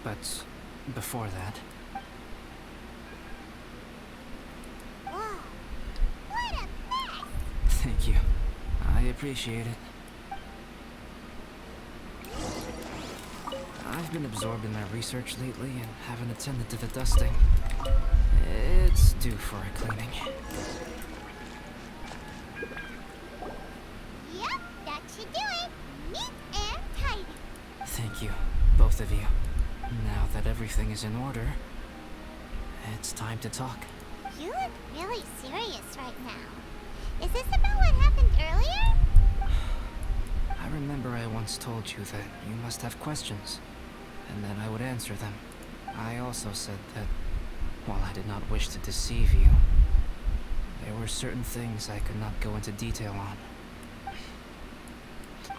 But before that... Whoa. What a mess! Thank you. I appreciate it. I've been absorbed in my research lately and haven't attended to the dusting. It's due for a cleaning. Yep, that should do it. Neat and tidy. Thank you, both of you. Now that everything is in order, it's time to talk. You look really serious right now. Is this about what happened earlier? I remember I once told you that you must have questions, and that I would answer them. I also said that, while I did not wish to deceive you, there were certain things I could not go into detail on.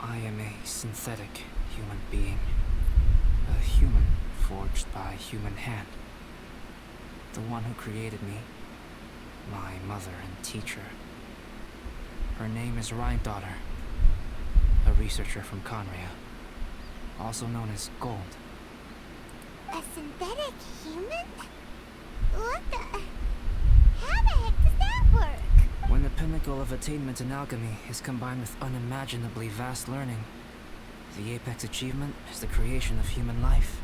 I am a synthetic human being. A human forged by human hand. The one who created me, my mother and teacher. Her name is Rhyndaughter, a researcher from Conria, also known as Gold. A synthetic human? What the... How the heck does that work? When the pinnacle of attainment in alchemy is combined with unimaginably vast learning, the apex achievement is the creation of human life.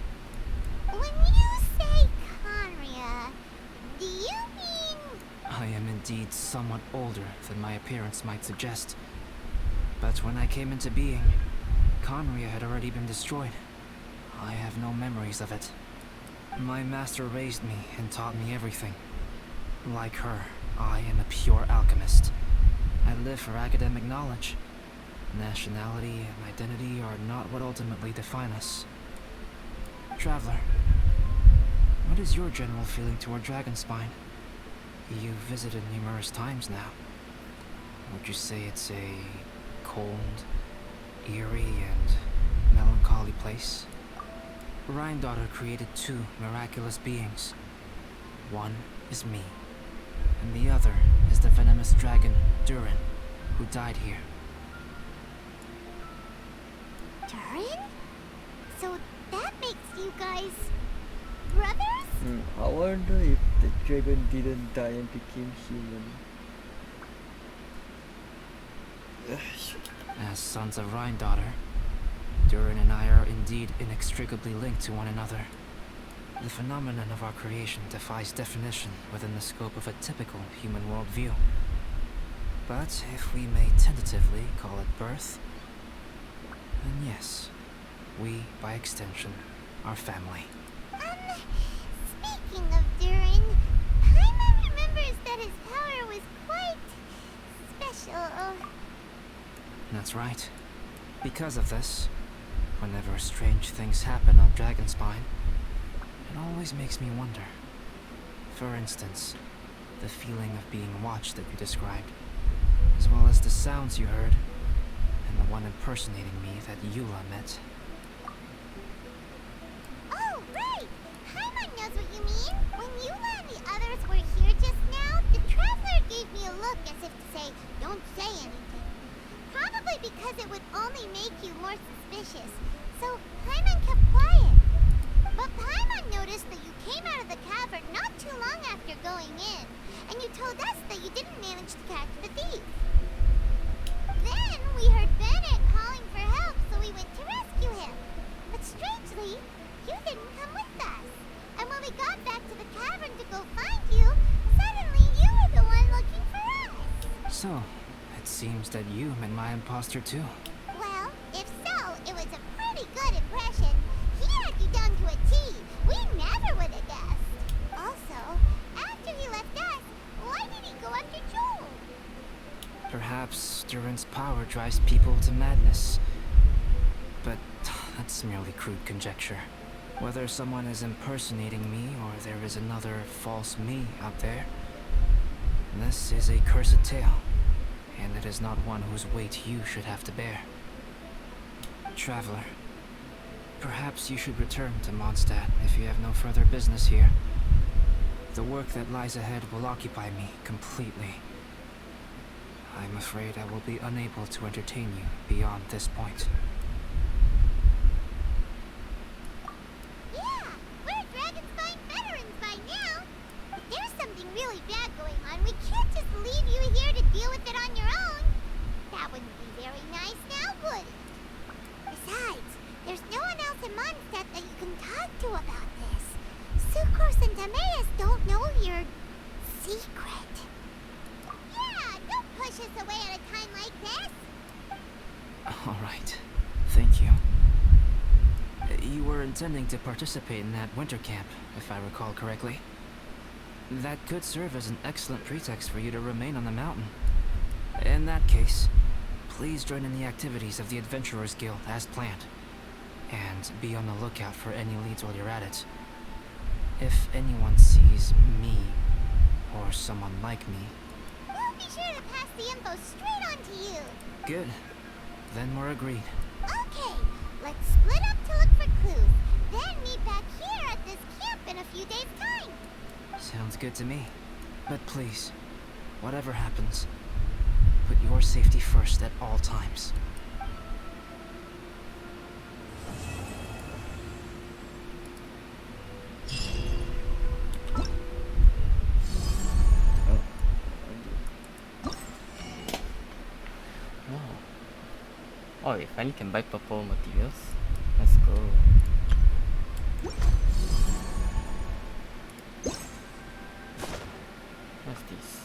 When you say Conria, do you mean... I am indeed somewhat older than my appearance might suggest. But when I came into being, Conria had already been destroyed. I have no memories of it. My master raised me and taught me everything. Like her, I am a pure alchemist. I live for academic knowledge. Nationality and identity are not what ultimately define us. Traveler, what is your general feeling toward Dragonspine? You've visited numerous times now. Would you say it's a cold, eerie, and melancholy place? Rhyndaughter created two miraculous beings. One is me, and the other is the venomous dragon, Durin, who died here. Durin? So that makes you guys brothers? I wonder if the dragon didn't die and became human. As sons of Rhine-daughter, Durin and I are indeed inextricably linked to one another. The phenomenon of our creation defies definition within the scope of a typical human worldview. But if we may tentatively call it birth, then yes, we, by extension, are family. Speaking of Durin, Paimon remembers that his power was quite special. That's right. Because of this, whenever strange things happen on Dragonspine, it always makes me wonder. For instance, the feeling of being watched that you described, as well as the sounds you heard, and the one impersonating me that Eula met. Oh, right! Paimon knows what you mean. When Eula and the others were here just now, the Traveler gave me a look as if to say, don't say anything. Probably because it would only make you more suspicious. So Paimon kept quiet. But Paimon noticed that you came out of the cavern not too long after going in, and you told us that you didn't manage to catch the thief. Then we heard Bennett calling for help, so we went to rescue him. But strangely, you didn't come with us. And when we got back to the cavern to go find you, suddenly you were the one looking for us. So, it seems that you met my imposter too. Well, if so, it was a pretty good impression. He had you down to a T. We never would have guessed. Also, after he left us, why did he go after Joel? Perhaps Durin's power drives people to madness. But that's merely crude conjecture. Whether someone is impersonating me or there is another false me out there, this is a cursed tale, and it is not one whose weight you should have to bear. Traveler, perhaps you should return to Mondstadt if you have no further business here. The work that lies ahead will occupy me completely. I'm afraid I will be unable to entertain you beyond this point. Yeah, we're Dragonspine veterans by now. If there's something really bad going on, we can't just leave you here to deal with it on your own. That wouldn't be very nice now, would it? Besides, there's no one else in Mondstadt that you can talk to about this. Sucrose and Timaeus don't know your secret. Yeah, don't push us away at a time like this. All right. Thank you. You were intending to participate in that winter camp, if I recall correctly. That could serve as an excellent pretext for you to remain on the mountain. In that case, please join in the activities of the Adventurers Guild as planned. And be on the lookout for any leads while you're at it. If anyone sees me, or someone like me... We'll be sure to pass the info straight on to you. Good. Then we're agreed. Okay, let's split up to look for clues. Then meet back here at this camp in a few days' time. Sounds good to me. But please, whatever happens, put your safety first at all times. Oh, we finally can buy purple materials. Let's go. What's this?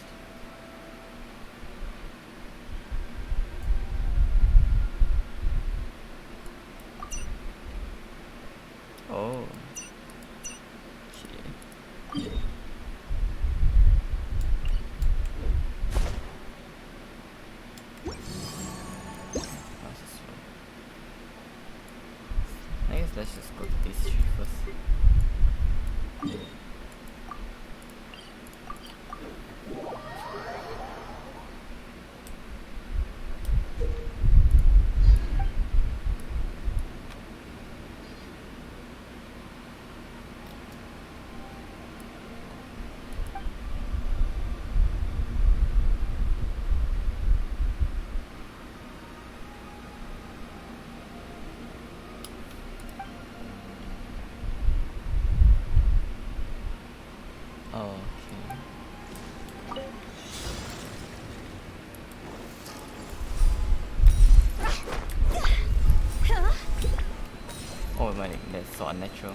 Oh. Okay. I guess let's just go to this tree first. Oh my, that's so unnatural.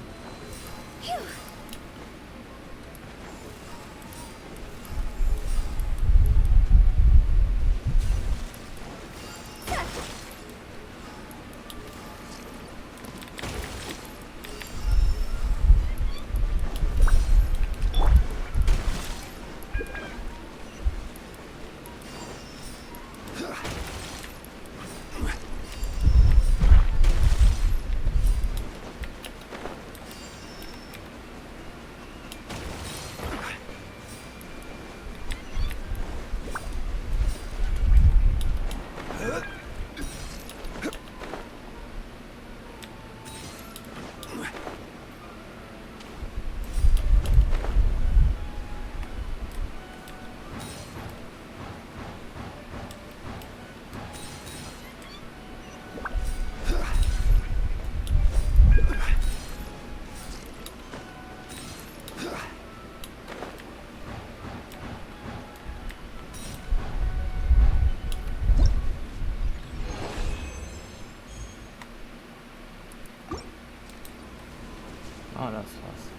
Oh, that's fast.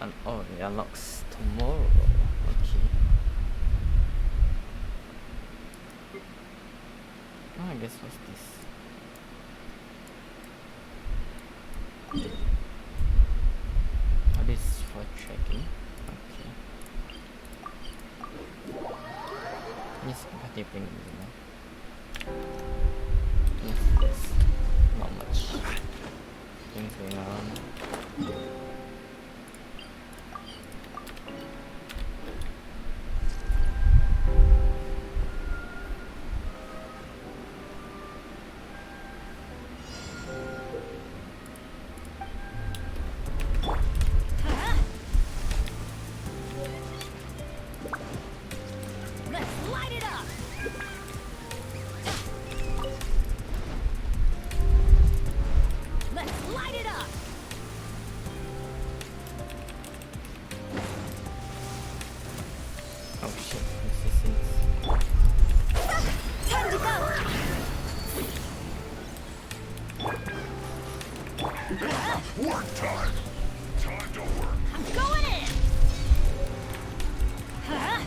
And oh, it unlocks tomorrow. Okay. Oh, I guess what's this? Oh, this is for tracking. Okay. Yes, compatible. Yes, not much things going on. Oh shit, this is Time to go! Work time! Time to work! I'm going in! Huh?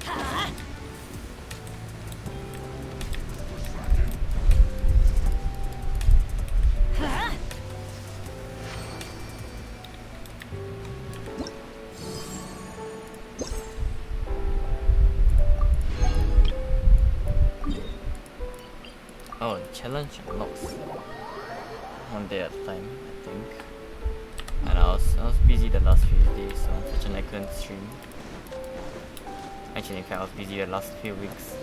Huh? Huh? oh, the challenge unlocks one day at a time, I think. And I was busy the last few days, so unfortunately I couldn't stream. Actually, in fact, I was busy the last few weeks.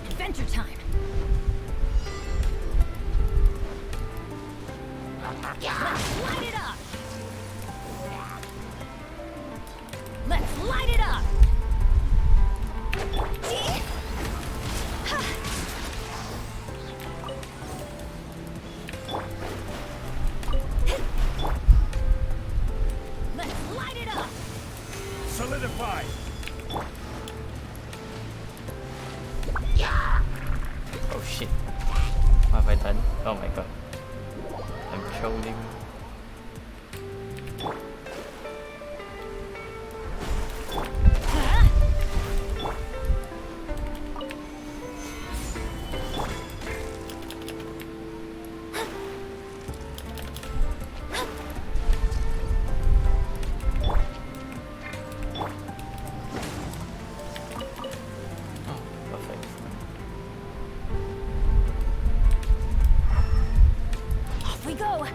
Adventure time! Let's light it up! Let's light it up! Let's light it up! Solidify! Oh shit. What have I done? Oh my god. I'm trolling. Oh, perfect. Off we go!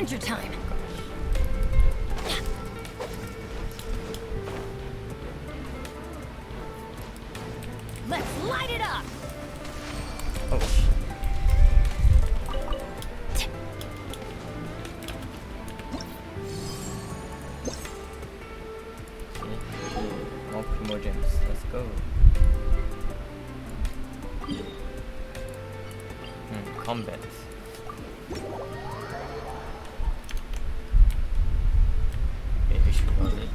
adventure time. Let's light it up. Oh. More primo gems. Let's go. Combat. Okay, we should roll it.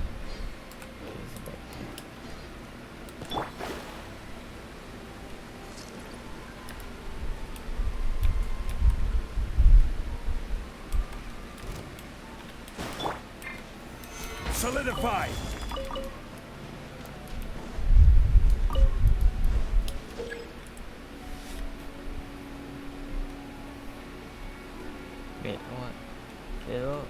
Solidify! Wait, what? Pero...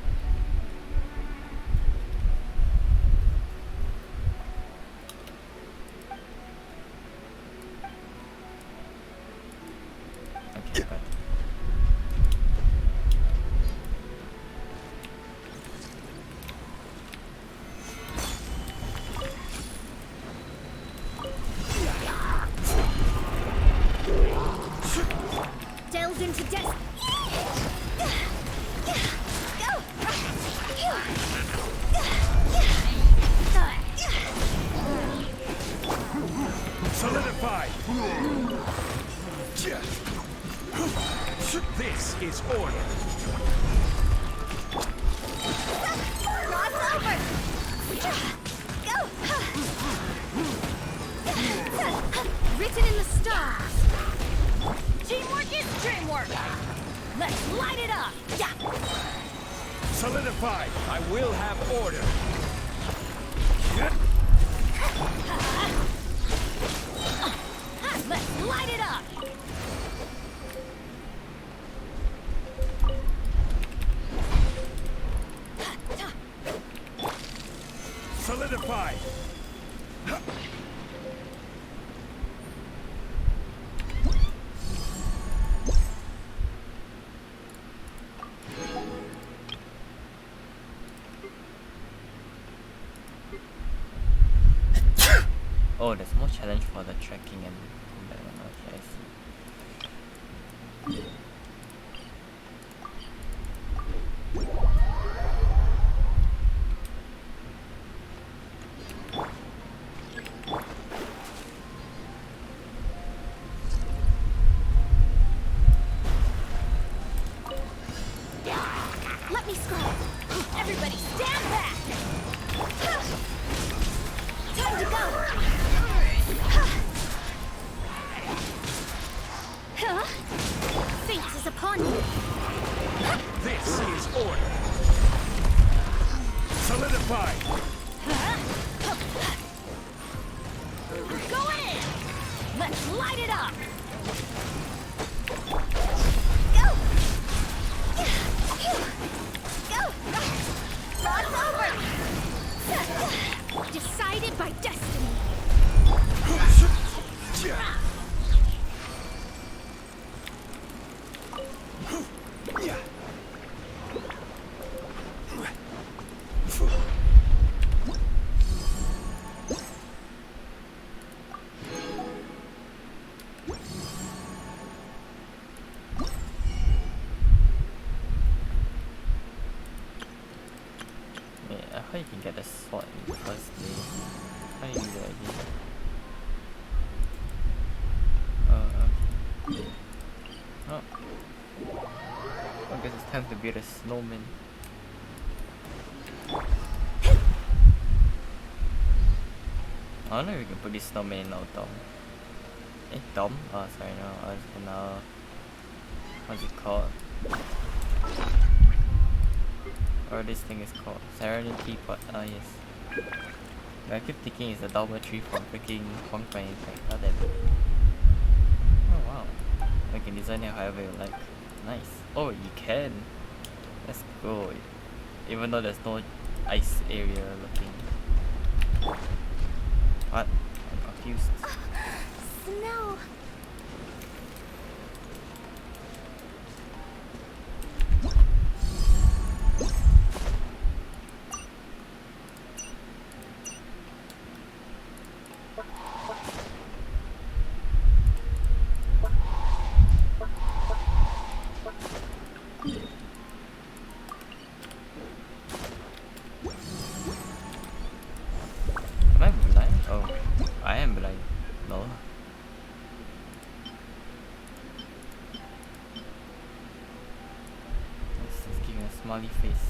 Okay, got it. Delve into death. Solidify! This is order. Rod's over. Go. Written in the stars. Teamwork is dreamwork. Let's light it up. Yeah. Solidify! I will have order. Let's light it up. Solidify! Oh, there's more challenge for the tracking and combat one. Okay, I see. Let me scroll. Everybody stand back. Time to go. Huh? Fate is upon you. This is order. Solidify! Go in. Let's light it up. Go. Go. Rod's over. Decided by destiny. Wait, I hope you can get the sword in the first day. How do you do that again? Okay. Oh. I guess it's time to build a snowman. I don't know if we can put this snowman in our dome. Dome? Oh, sorry, no. I was in our... What's it called? Or this thing is called Serenity Pot. Oh yes. But I keep thinking it's a dormitory from freaking Hong Kong Impact. Oh damn. Oh wow. We can design it however you like. Nice. Oh, you can. Let's go. Even though there's no ice area looking. What? I'm confused. Snow. smiley face.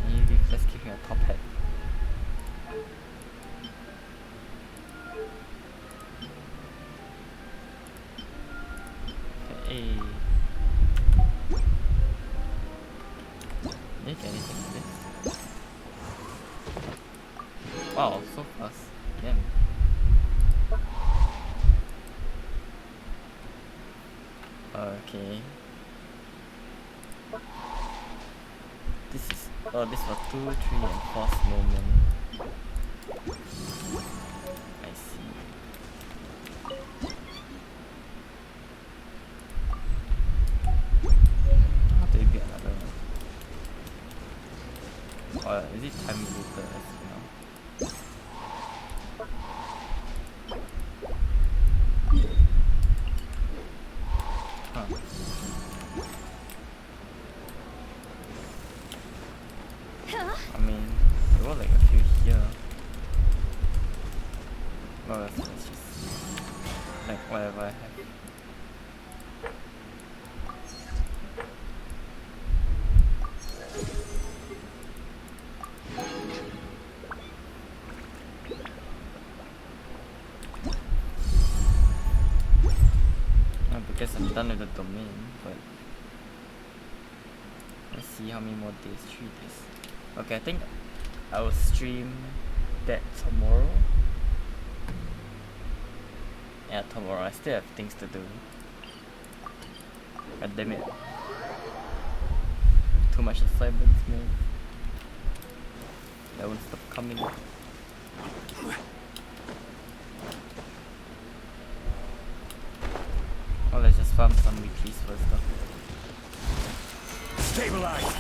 Maybe let's give him a top hat. Okay. Did I get anything with it? Wow, so fast. Damn. Okay. This is this was 2, 3, and 4 snowmen. I see. How do we get another one? Is it time later as well? Huh. I mean, there were like a few here. Well, let's just like whatever I have. Because I'm done with the domain, but let's see how many more days. 3 days. Okay, I think I will stream that tomorrow. Yeah, tomorrow. I still have things to do. God damn it. Too much assignments, man. That won't stop coming. Oh, let's just farm some weeklies first though. Stabilize!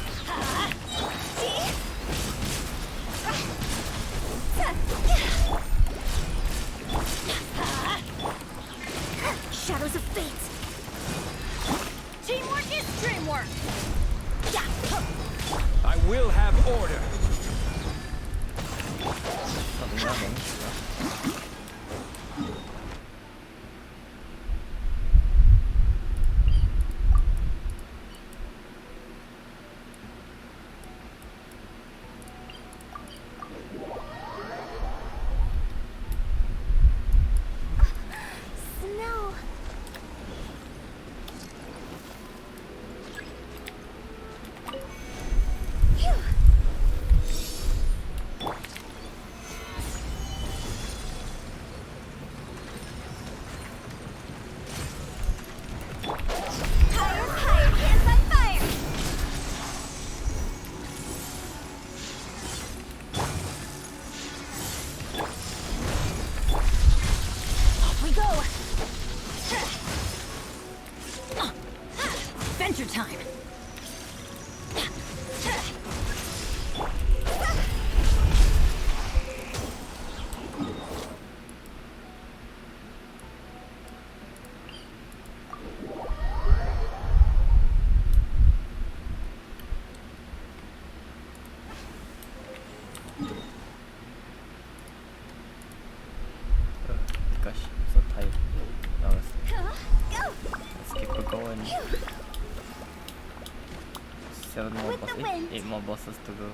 Shadows of fate. Teamwork is dreamwork. I will have order. Something happening. Snow. Phew. Higher, higher, hands on fire. Off we go. Adventure time. Gosh, I'm so tired. Now Go. let's keep it going. 7 more With the bosses. wind. 8 more bosses to go.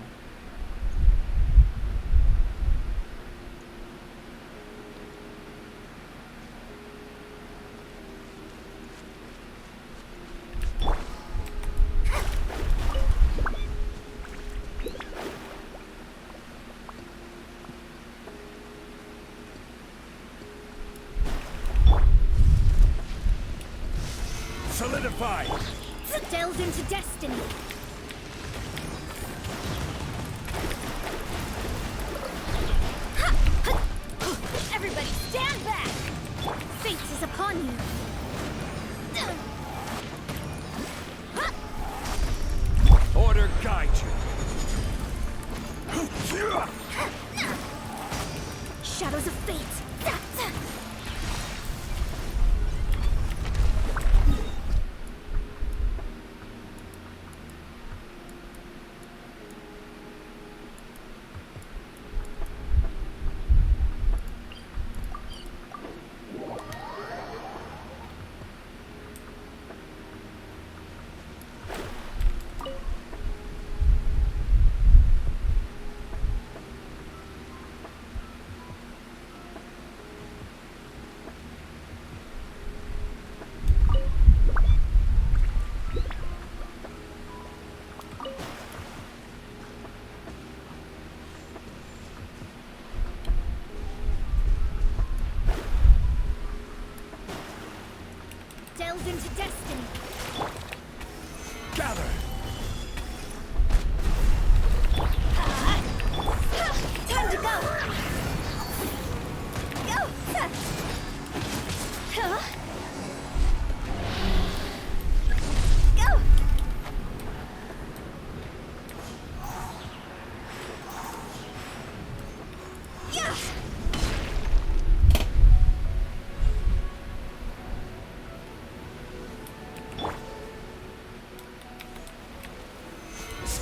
Solidify! Delve into destiny. Everybody stand back! Fate is upon you. Order guide you. Shadows of fate.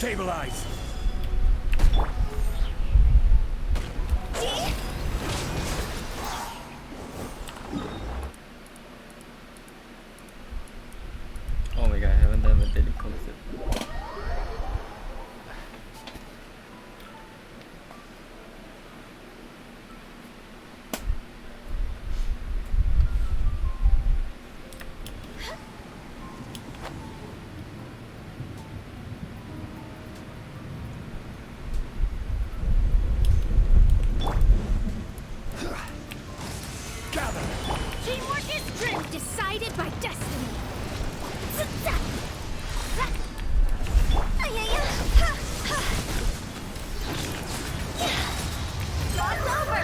Stabilize! Oh my god, I haven't done a daily concept. Teamwork is strength decided by destiny. God's over.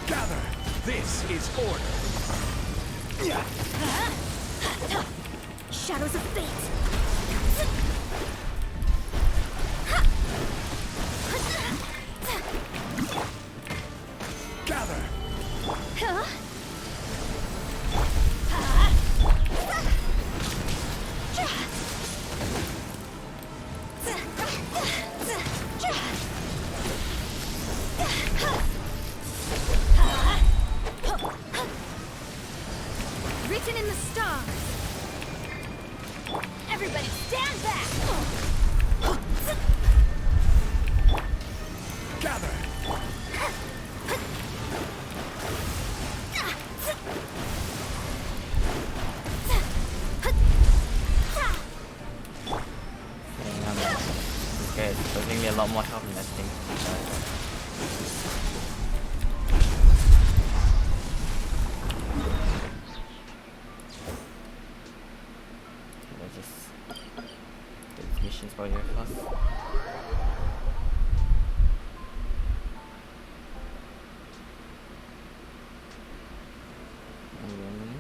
Gather! This is order! Shadows of fate. Gather! Written in the stars. Everybody stand back. Gather! This guy is causing me a lot more health than I think. Let's just get these missions for you first. And then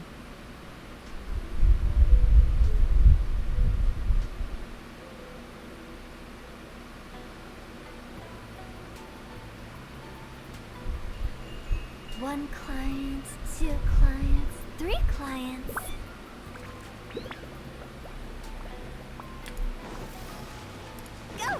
One client, two clients, three clients. Go!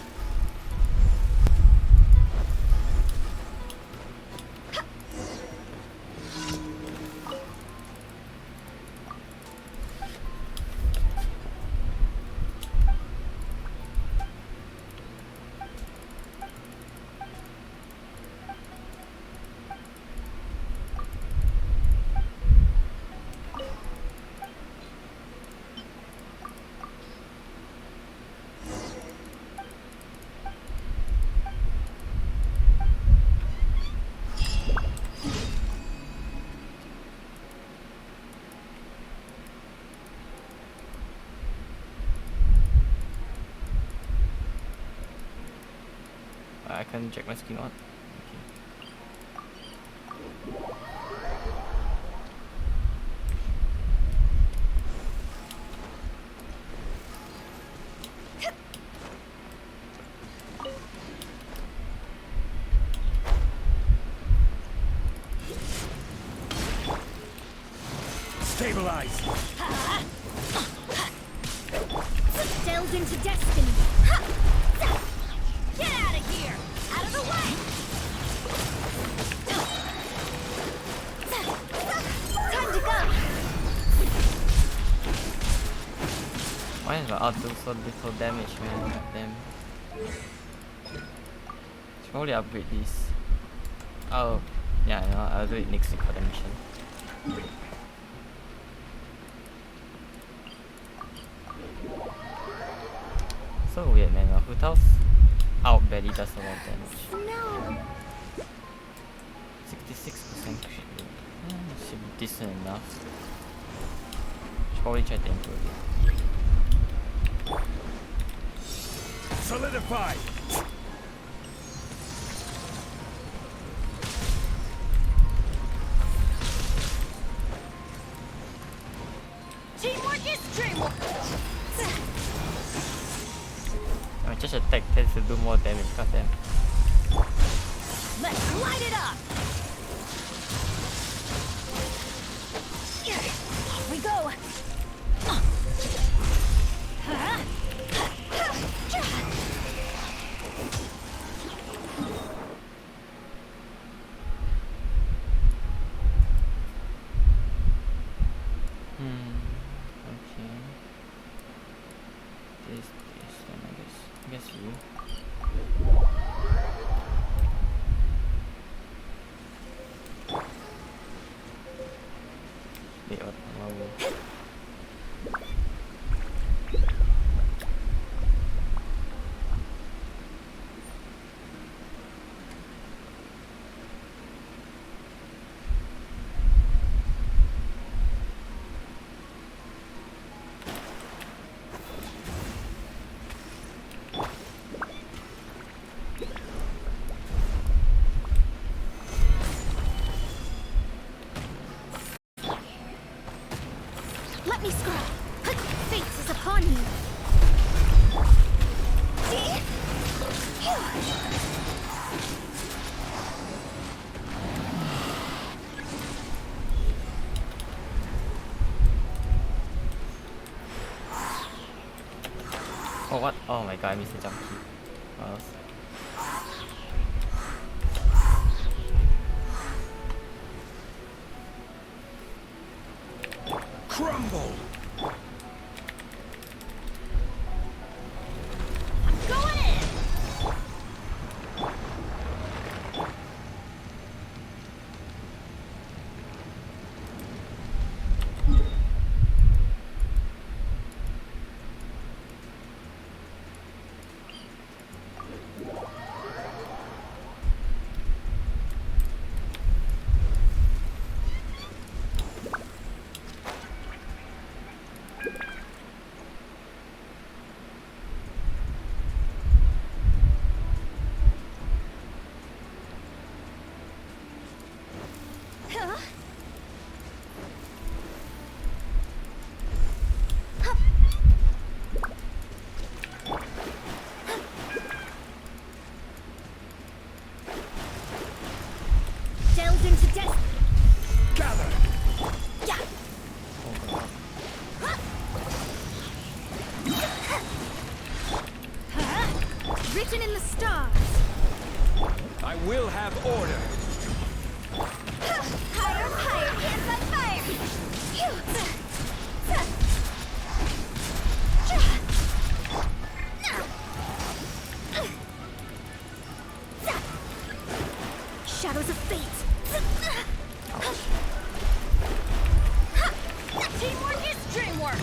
I can check my screen on. Stabilize! Delve into destiny. Get out of here! Out of the way! Time to go! Why is my art do so little damage, man? God damn. Should probably upgrade these. Oh, yeah, you know, I'll do it next week for the mission. So weird, man. Who tells out barely does a lot of damage. No! 66% should be decent enough. Should probably try to improve it. Solidify! Teamwork is dreamwork! I mean, just attack tends to do more damage, goddamn. Let's light it up! Off we go! Let me scroll. Fate is upon you. See? Oh what? Oh my god, I missed the jump key. What else? Crumble! Going in! Delved into death. Gather! Yeah. Written in the stars. I will have order! Higher, higher, hands on fire. Shadows of fate. Teamwork is dreamwork.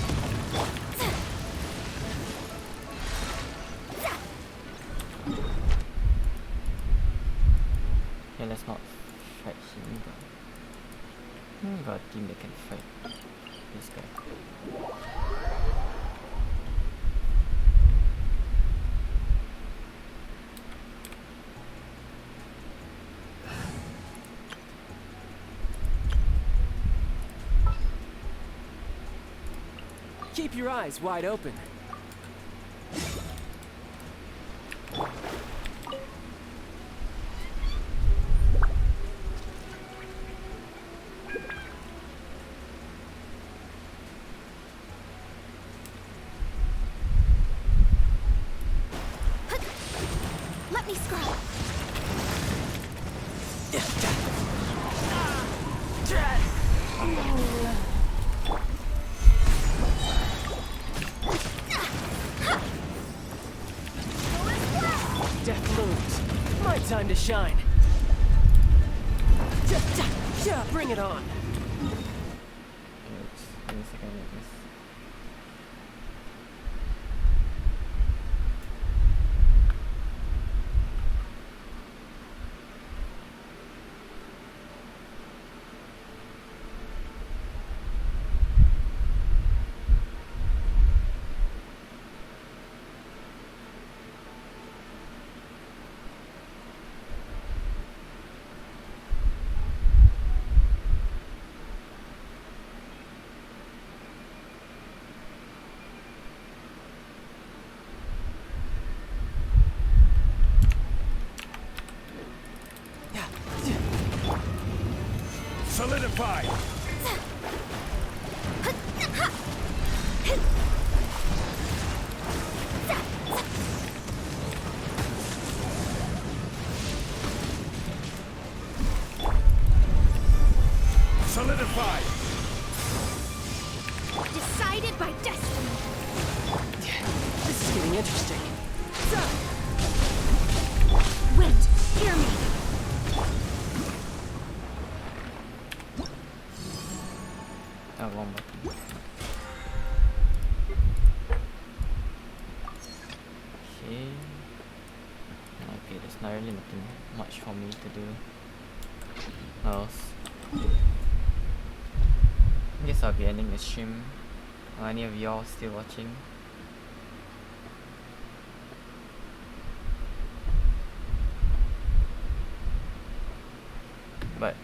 Okay, let's not fight him. Got a team that can fight this guy. Keep your eyes wide open. Let me scroll. Death looms. My time to shine. Bring it on. Oops, give me a second, wait, this. Solidify! Solidify! Decided by destiny. This is getting interesting. Wind, hear me. Oh, one button. Okay. Okay, there's not really nothing much for me to do. What else? I guess I'll be ending the stream. Are any of y'all still watching? But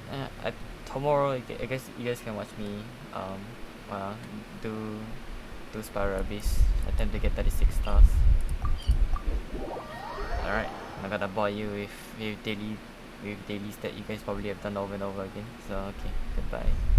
tomorrow, I guess you guys can watch me well, do Spiral Abyss. Attempt to get 36 stars. Alright, I'm gonna bore you with dailies that you guys probably have done over and over again. So okay, goodbye.